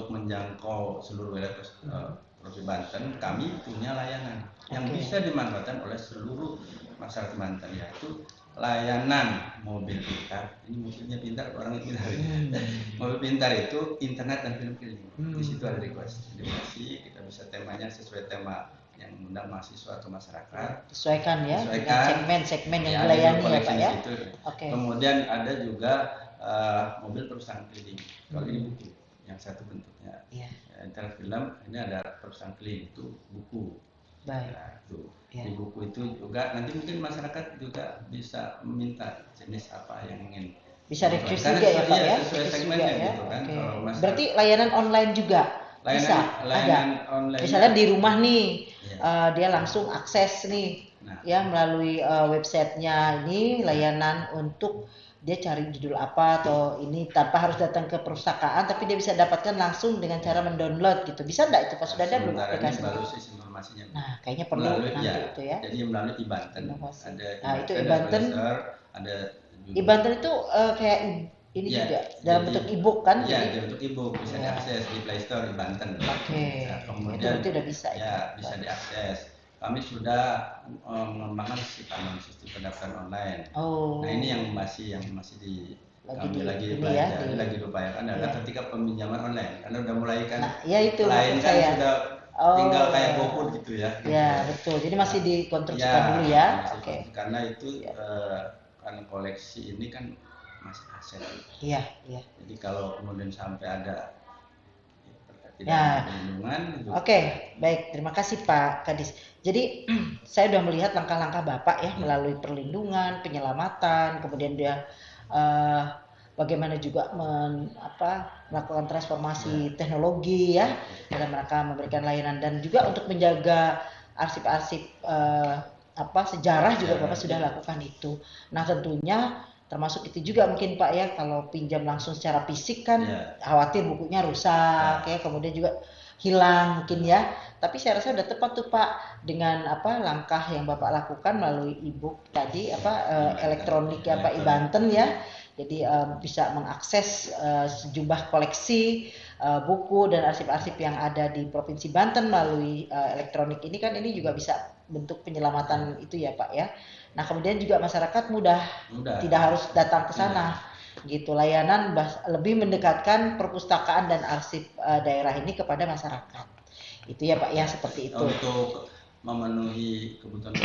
Speaker 4: menjangkau seluruh wilayah Provinsi Banten, kami punya layanan yang
Speaker 1: Oke.
Speaker 4: bisa dimanfaatkan oleh seluruh masyarakat Banten, yaitu layanan mobil pintar. Ini mobilnya pintar, orangnya pintar. Mobil pintar itu internet dan film keliling. Di situ ada edukasi, kita bisa temanya sesuai tema yang mengundang mahasiswa atau masyarakat.
Speaker 1: Sesuaikan ya dengan
Speaker 4: Sesuaikan.
Speaker 1: segmen-segmen yang
Speaker 4: Ya,
Speaker 1: dilayani
Speaker 4: ada
Speaker 1: ya
Speaker 4: koleksi
Speaker 1: Pak
Speaker 4: di
Speaker 1: ya.
Speaker 4: situ.
Speaker 1: Oke.
Speaker 4: Kemudian ada juga mobil perusahaan keliling. Kalau ini buku, yang satu bentuknya.
Speaker 1: Iya.
Speaker 4: Internet film, ini ada perusahaan keliling itu buku.
Speaker 1: Baik.
Speaker 4: Nah, itu.
Speaker 1: Ya.
Speaker 4: Di buku itu juga nanti mungkin masyarakat juga bisa meminta jenis apa yang ingin.
Speaker 1: Bisa request
Speaker 4: Karena
Speaker 1: juga ya
Speaker 4: sesuai-
Speaker 1: Pak ya.
Speaker 4: sesuai
Speaker 1: Request
Speaker 4: segmennya
Speaker 1: juga ya.
Speaker 4: gitu kan.
Speaker 1: Oke.
Speaker 4: Kalau masyarakat-
Speaker 1: Berarti layanan online juga bisa
Speaker 4: layanan
Speaker 1: ada.
Speaker 4: online.
Speaker 1: Misalnya di rumah nih,
Speaker 4: Iya.
Speaker 1: dia langsung akses nih,
Speaker 4: Nah.
Speaker 1: ya melalui websitenya ini layanan untuk dia cari judul apa atau ini tanpa harus datang ke perpustakaan, tapi dia bisa dapatkan langsung dengan cara mendownload gitu. Bisa enggak itu Pak? Sudah ada belum
Speaker 4: Sementara ini
Speaker 1: aplikasinya?
Speaker 4: baru sih informasinya.
Speaker 1: Nah, kayaknya perlu
Speaker 4: Melalui,
Speaker 1: nanti
Speaker 4: ya,
Speaker 1: itu ya.
Speaker 4: Jadi melalui e-Banten.
Speaker 1: Inovasi.
Speaker 4: Ada
Speaker 1: Nah, itu
Speaker 4: ada
Speaker 1: e-Banten.
Speaker 4: browser, ada judul.
Speaker 1: E-Banten itu kayak ini
Speaker 4: Ya,
Speaker 1: juga dalam
Speaker 4: jadi-
Speaker 1: bentuk e-book kan?
Speaker 4: Iya,
Speaker 1: Jadi,
Speaker 4: dalam bentuk e-book bisa
Speaker 1: Ya.
Speaker 4: diakses di Play Store di Banten.
Speaker 1: oke.
Speaker 4: Nah,
Speaker 1: Itu
Speaker 4: kemudian
Speaker 1: berarti udah bisa.
Speaker 4: ya bisa diakses. Kami sudah mengembangkan sistem pendaftaran online.
Speaker 1: Oh.
Speaker 4: Nah, ini yang masih kami lagi
Speaker 1: ini ya,
Speaker 4: pelajari, lagi diupayakan adalah
Speaker 1: Iya.
Speaker 4: ketika peminjaman online. Karena udah mulai kan.
Speaker 1: Nah, ya itu
Speaker 4: lain
Speaker 1: maksud
Speaker 4: kan
Speaker 1: saya.
Speaker 4: sudah
Speaker 1: Oh.
Speaker 4: tinggal kayak GoFood gitu ya.
Speaker 1: Ya, betul. Jadi masih dikonstruksikan dulu ya.
Speaker 4: masih
Speaker 1: Oke.
Speaker 4: Karena itu
Speaker 1: Ya.
Speaker 4: kan koleksi ini kan masih aset.
Speaker 1: Iya, iya.
Speaker 4: Jadi kalau kemudian sampai ada tidak
Speaker 1: Ya.
Speaker 4: ada perlindungan, juga-
Speaker 1: Oke, baik. Terima kasih Pak Kadis. Jadi saya sudah melihat langkah-langkah Bapak ya melalui perlindungan, penyelamatan, kemudian dia bagaimana juga melakukan transformasi teknologi ya dalam rangka memberikan layanan dan juga untuk menjaga arsip-arsip sejarah juga Bapak sudah lakukan itu. Nah tentunya termasuk itu juga mungkin Pak ya, kalau pinjam langsung secara fisik kan khawatir bukunya rusak ya, kemudian juga hilang mungkin ya. Tapi saya rasa udah tepat tuh Pak dengan langkah yang Bapak lakukan melalui e-book tadi elektronik ya Pak e-Banten ya. Jadi bisa mengakses sejumlah koleksi buku dan arsip-arsip yang ada di Provinsi Banten melalui elektronik ini kan, ini juga bisa bentuk penyelamatan itu ya Pak ya. Nah kemudian juga masyarakat mudah. Tidak harus datang ke sana gitu. Layanan lebih mendekatkan perpustakaan dan arsip daerah ini kepada masyarakat. Itu ya Pak ya, seperti itu.
Speaker 4: Untuk memenuhi kebutuhan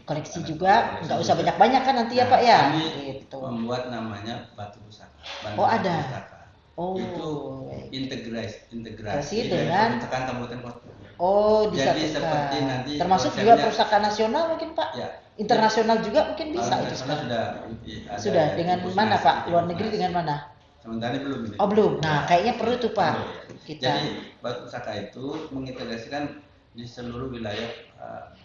Speaker 4: koleksi
Speaker 1: juga nggak usah banyak-banyak kan nanti ya Pak ya.
Speaker 4: Kami
Speaker 1: gitu.
Speaker 4: membuat namanya batu pusaka.
Speaker 1: Ada.
Speaker 4: Pusaka.
Speaker 1: Oh.
Speaker 4: Itu integrasi
Speaker 1: dengan
Speaker 4: perpustakaan kabupaten kota.
Speaker 1: Jadi
Speaker 4: seperti nanti
Speaker 1: termasuk juga perpustakaan nasional mungkin Pak.
Speaker 4: Ya.
Speaker 1: Internasional juga mungkin bisa itu sekarang. Sudah dengan mana Pak? Luar negeri dengan mana?
Speaker 4: Sementara belum ini.
Speaker 1: Oh belum. Nah kayaknya perlu tuh Pak.
Speaker 4: Jadi batu pusaka itu mengintegrasikan di seluruh wilayah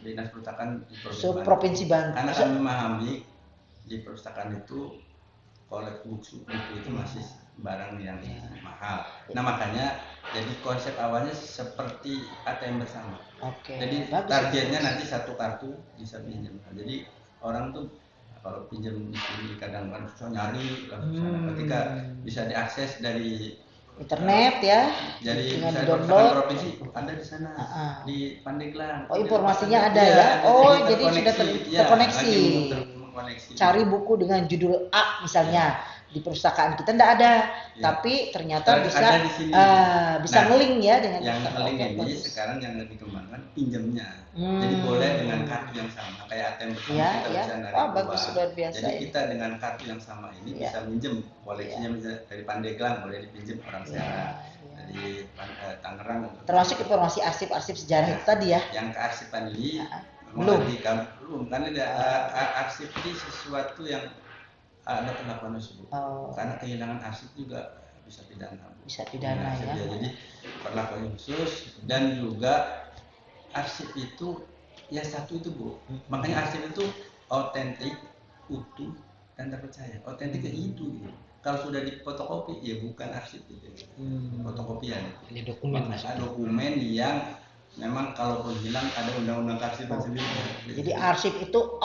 Speaker 4: dinas perpustakaan di
Speaker 1: Provinsi Banten.
Speaker 4: Karena kami memahami di perpustakaan itu buku itu masih barang yang mahal. Nah makanya jadi konsep awalnya seperti ATM bersama. Jadi targetnya nanti satu kartu bisa pinjam. Jadi orang tuh kalau pinjam di sini kadang-kadang susah nyari langsung sana. Ketika bisa diakses dari
Speaker 1: internet ya.
Speaker 4: Jadi
Speaker 1: dengan
Speaker 4: bisa
Speaker 1: download
Speaker 4: provinsi ada di sana di Pandeglang.
Speaker 1: Oh informasinya ada ya. Oh jadi sudah terkoneksi. Cari buku dengan judul A misalnya. Di perpustakaan kita enggak ada, tapi ternyata bisa ngeling ya dengan
Speaker 4: yang ngeling ini sekarang yang lebih kembangkan pinjamnya. Jadi boleh dengan kartu yang sama kayak ATM bersama kita bisa narik
Speaker 1: bagus, luar biasa.
Speaker 4: Jadi kita dengan kartu yang sama ini bisa minjem koleksinya misalnya dari Pandeglang boleh dipinjam orang Serang, dari Tangerang.
Speaker 1: Termasuk informasi arsip-arsip sejarah itu tadi ya.
Speaker 4: Yang kearsipan ini belum karena arsip ini sesuatu yang ada perlakuan tersebut. Karena kehilangan arsip juga bisa pidana.
Speaker 1: Bisa pidana ya.
Speaker 4: Jadi perlakuan khusus dan juga arsip itu ya satu itu Bu. Makanya arsip itu otentik, utuh dan terpercaya. Otentik itu gitu. Kalau sudah difotokopi ya bukan arsip itu. Fotokopian.
Speaker 2: Ini dokumen
Speaker 4: dokumen yang memang kalaupun hilang ada undang-undang kearsipan sendiri.
Speaker 1: Jadi arsip itu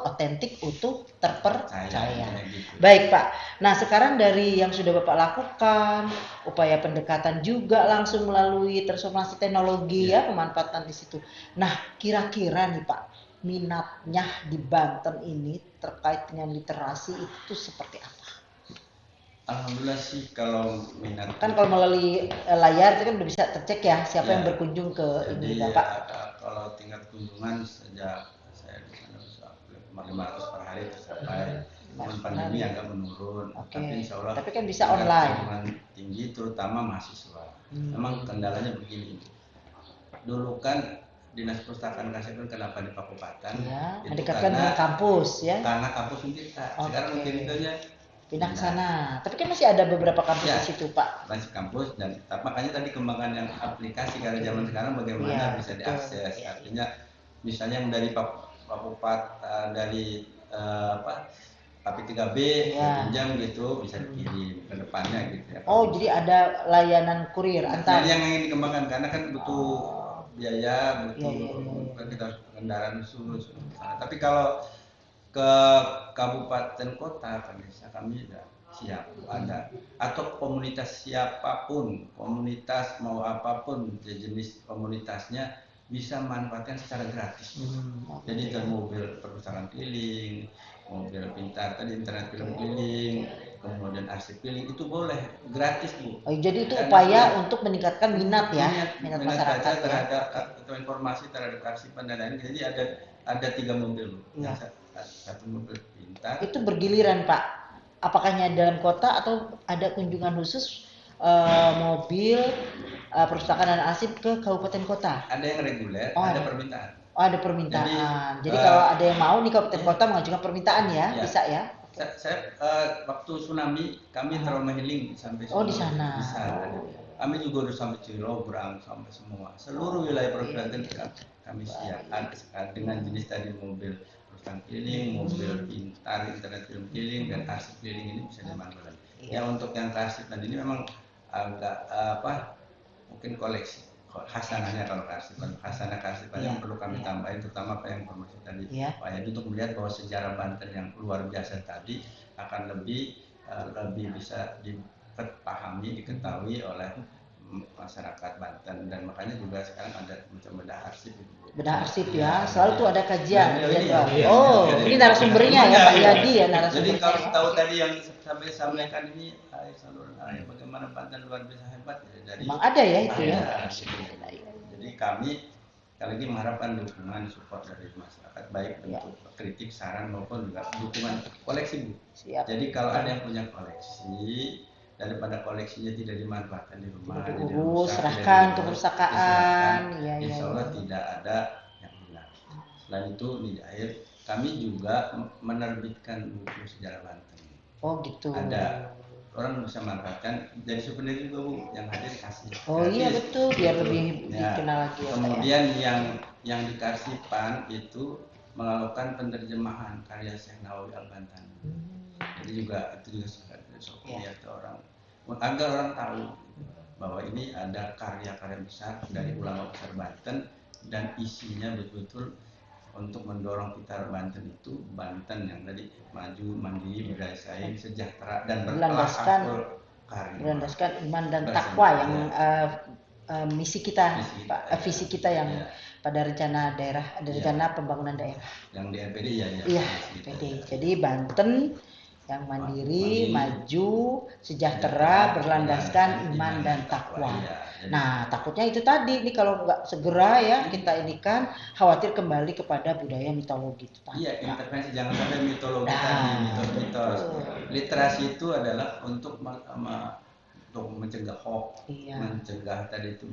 Speaker 1: otentik, utuh, terpercaya.
Speaker 4: Gitu.
Speaker 1: Baik Pak. Nah sekarang dari yang sudah Bapak lakukan, upaya pendekatan juga langsung melalui transformasi teknologi ya pemanfaatan di situ. Nah kira-kira nih Pak, minatnya di Banten ini terkait dengan literasi itu seperti apa?
Speaker 4: Alhamdulillah sih kalau minat.
Speaker 1: Kan kalau melalui layar itu kan udah bisa tercek ya siapa yang berkunjung ke ini Bapak.
Speaker 4: Kalau tingkat kunjungan sejak saya di sana bisa 500 per hari tercapai. Pandemi agak menurun. Tapi insya Allah.
Speaker 1: Tapi kan bisa online.
Speaker 4: Kunjungan tinggi terutama mahasiswa. Memang kendalanya begini. Dulu kan Dinas Perpustakaan Kabupaten kenapa di Pakupatan?
Speaker 1: Ya, mendekatkan dengan kampus ya.
Speaker 4: Karena kampus kita. Sekarang mungkin itunya
Speaker 1: pindah ke sana. Tapi kan masih ada beberapa kampus di situ, Pak.
Speaker 4: Masih kampus dan makanya tadi kembangan yang aplikasi karena zaman sekarang bagaimana bisa diakses. Artinya misalnya yang dari Papupat dari KP3B pinjam gitu bisa dikirim ke depannya gitu ya.
Speaker 1: Oh, jadi ada layanan kurir antar.
Speaker 4: Nah, yang ingin dikembangkan karena kan butuh biaya, butuh kita kendaraan khusus. Tapi kalau ke kabupaten kota desa kami sudah siap ada atau komunitas siapapun komunitas mau apapun jenis komunitasnya bisa manfaatkan secara gratis. Jadi ada mobil perpustakaan keliling, mobil pintar tadi internet film keliling, kemudian arsip keliling itu boleh gratis Bu.
Speaker 1: Jadi itu upaya untuk meningkatkan minat ya minat masyarakat
Speaker 4: terhadap atau informasi terhadap arsipan dan lain. Jadi ada 3 mobil satu mobil pintar. Itu
Speaker 1: bergiliran Pak. Apakah hanya dalam kota atau ada kunjungan khusus mobil perpustakaan dan arsip ke kabupaten kota?
Speaker 4: Ada yang reguler, ada permintaan.
Speaker 1: Ada permintaan. Jadi kalau ada yang mau nih kabupaten kota mengajukan permintaan ya, bisa ya.
Speaker 4: Saya waktu tsunami kami trauma healing sampai
Speaker 1: di sana.
Speaker 4: Bisa. Kami juga udah sampai Cilobrang sampai semua. Seluruh wilayah provinsi kami siap dengan jenis tadi mobil perusahaan keliling, mobil pintar, internet film keliling, dan arsip keliling ini bisa dimanfaatkan. Ya untuk yang kearsipan ini memang agak mungkin koleksi khasanahnya, kalau kearsipan kearsipan yang perlu kami tambahin, terutama apa yang informasi tadi Pak Yadi, untuk melihat bahwa sejarah Banten yang luar biasa tadi akan lebih bisa dipahami, diketahui oleh masyarakat Banten, dan makanya juga sekarang ada macam bedah arsip itu.
Speaker 1: Bedah arsip ya, selalu tuh ada kajian.
Speaker 4: Ini
Speaker 1: Ini narasumbernya ya Pak Yadi ya, narasumbernya.
Speaker 4: Jadi kalau tahu tadi yang sampai sampaikan ini saluran air bagaimana Banten luar biasa hebat ya. Jadi
Speaker 1: memang ada ya itu ya.
Speaker 4: Jadi kami sekali lagi mengharapkan dukungan support dari masyarakat, baik bentuk kritik, saran maupun juga dukungan koleksi Bu.
Speaker 1: Siap.
Speaker 4: Jadi kalau ada yang punya koleksi, daripada koleksinya tidak dimanfaatkan di rumah,
Speaker 1: diurus, serahkan untuk perpustakaan,
Speaker 4: insya Allah tidak ada yang hilang. Selain itu di akhir kami juga menerbitkan buku sejarah Banten.
Speaker 1: Oh gitu.
Speaker 4: Ada orang bisa manfaatkan jadi souvenir juga Bu, yang hadir kasih.
Speaker 1: Oh iya betul, biar lebih dikenal lagi.
Speaker 4: Kemudian yang di Karsipan itu melakukan penerjemahan karya Syekh Nawawi Al-Bantan. Jadi juga itu juga souvenir ke orang, agar orang tahu bahwa ini ada karya-karya besar dari ulama besar Banten, dan isinya betul-betul untuk mendorong kita Banten itu Banten yang tadi maju, mandiri, berdaya saing, sejahtera, dan berlandaskan
Speaker 1: iman dan takwa yang misi kita, visi kita yang pada rencana daerah, rencana pembangunan daerah.
Speaker 4: Yang di RPD ya.
Speaker 1: Iya, RPD. Jadi Banten yang mandiri, maju, sejahtera, berlandaskan iman dan takwa. Nah, takutnya itu tadi nih, kalau nggak segera ya kita ini kan khawatir kembali kepada budaya mitologi itu tadi.
Speaker 4: Iya, intervensi jangan sampai mitologi tadi, mitos. Literasi itu adalah untuk mencegah hoax, mencegah tadi itu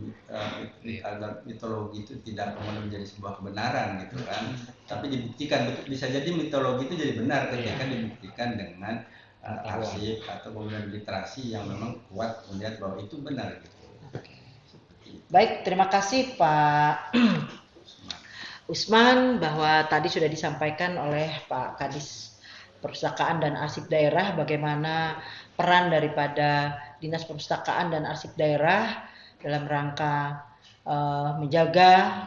Speaker 4: agar mitologi itu tidak kemudian menjadi sebuah kebenaran gitu kan. Tapi dibuktikan, bisa jadi mitologi itu jadi benar ketika dibuktikan dengan arsip atau kemudian literasi yang memang kuat melihat bahwa itu benar gitu.
Speaker 1: Baik, terima kasih Pak Usman bahwa tadi sudah disampaikan oleh Pak Kadis Perpustakaan dan Arsip Daerah bagaimana peran daripada Dinas Perpustakaan dan Arsip Daerah dalam rangka menjaga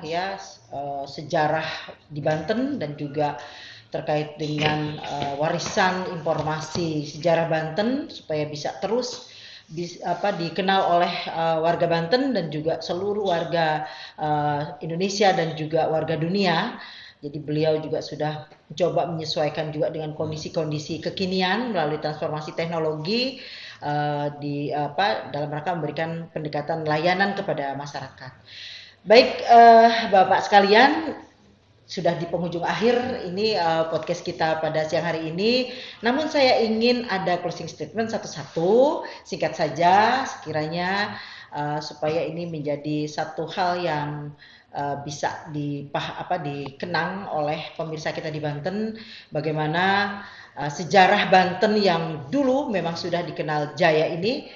Speaker 1: sejarah di Banten, dan juga terkait dengan warisan informasi sejarah Banten supaya bisa terus dikenal oleh warga Banten dan juga seluruh warga Indonesia dan juga warga dunia. Jadi beliau juga sudah mencoba menyesuaikan juga dengan kondisi-kondisi kekinian melalui transformasi teknologi dalam rangka memberikan pendekatan layanan kepada masyarakat. Baik Bapak sekalian, sudah di penghujung akhir ini podcast kita pada siang hari ini. Namun saya ingin ada closing statement satu-satu, singkat saja sekiranya supaya ini menjadi satu hal yang bisa dikenang oleh pemirsa kita di Banten, bagaimana sejarah Banten yang dulu memang sudah dikenal jaya ini,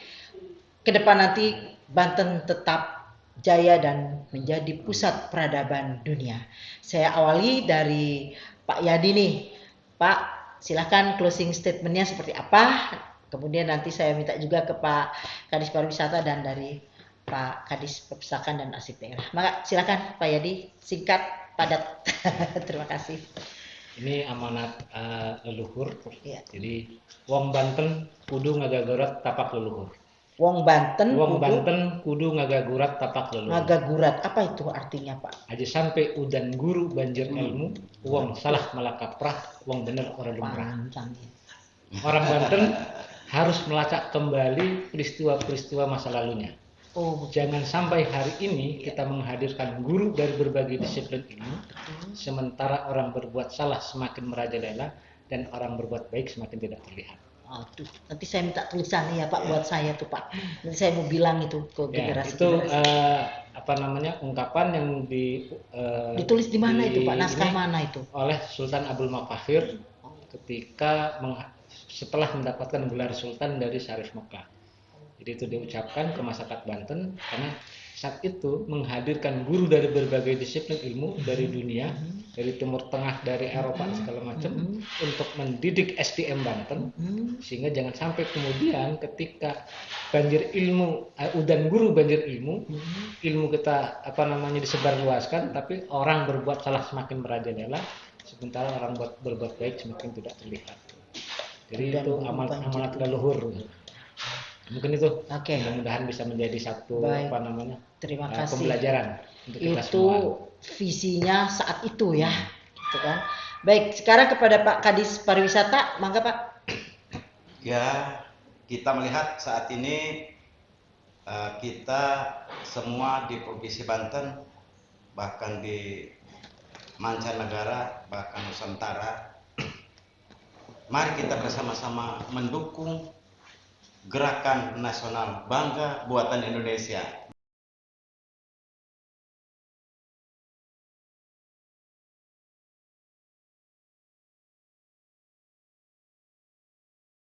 Speaker 1: ke depan nanti Banten tetap jaya dan menjadi pusat peradaban dunia. Saya awali dari Pak Yadi nih. Pak, silakan closing statementnya seperti apa. Kemudian nanti saya minta juga ke Pak Kadis Pariwisata dan dari Pak Kadis Perpustakaan dan Arsip Daerah. Maka silakan Pak Yadi, singkat, padat. Terima kasih.
Speaker 2: Ini amanat leluhur. Jadi wong Banten kudu ngagagurat tapak leluhur.
Speaker 1: Wong Banten
Speaker 2: kudu ngagagurat tapak leluhur.
Speaker 1: Ngagagurat, apa itu artinya Pak?
Speaker 2: Aja sampai udan guru banjir ilmu, wong salah malakaprah, wong bener orang lumrah. Orang Banten harus melacak kembali peristiwa-peristiwa masa lalunya. Jangan sampai hari ini kita menghadirkan guru dari berbagai disiplin ilmu, sementara orang berbuat salah semakin merajalela dan orang berbuat baik semakin tidak terlihat.
Speaker 1: Aduh, nanti saya minta tulisan ya Pak buat saya tuh Pak. Nanti saya mau bilang itu ke generasi.
Speaker 2: Itu ungkapan yang
Speaker 1: ditulis di mana itu Pak? Naskah mana itu?
Speaker 2: Oleh Sultan Abdul Maqafir ketika setelah mendapatkan gelar Sultan dari Syarif Mekah. Jadi itu diucapkan ke masyarakat Banten karena saat itu menghadirkan guru dari berbagai disiplin ilmu dari dunia, dari Timur Tengah, dari Eropa segala macam untuk mendidik SDM Banten, sehingga jangan sampai kemudian ketika banjir ilmu, udan guru banjir ilmu, ilmu kita disebarluaskan, tapi orang berbuat salah semakin merajalela, sementara orang berbuat baik semakin tidak terlihat. Jadi itu amanat leluhur. Mungkin itu
Speaker 1: Oke.
Speaker 2: mudah-mudahan bisa menjadi satu
Speaker 1: Baik. Terima kasih.
Speaker 2: pembelajaran untuk kita
Speaker 1: Itu
Speaker 2: semua.
Speaker 1: visinya saat itu ya, gitu kan. Baik, sekarang kepada Pak Kadis Pariwisata, mangga Pak.
Speaker 3: Ya, kita melihat saat ini kita semua di Provinsi Banten, bahkan di mancanegara, bahkan Nusantara, mari kita bersama-sama mendukung gerakan nasional bangga buatan Indonesia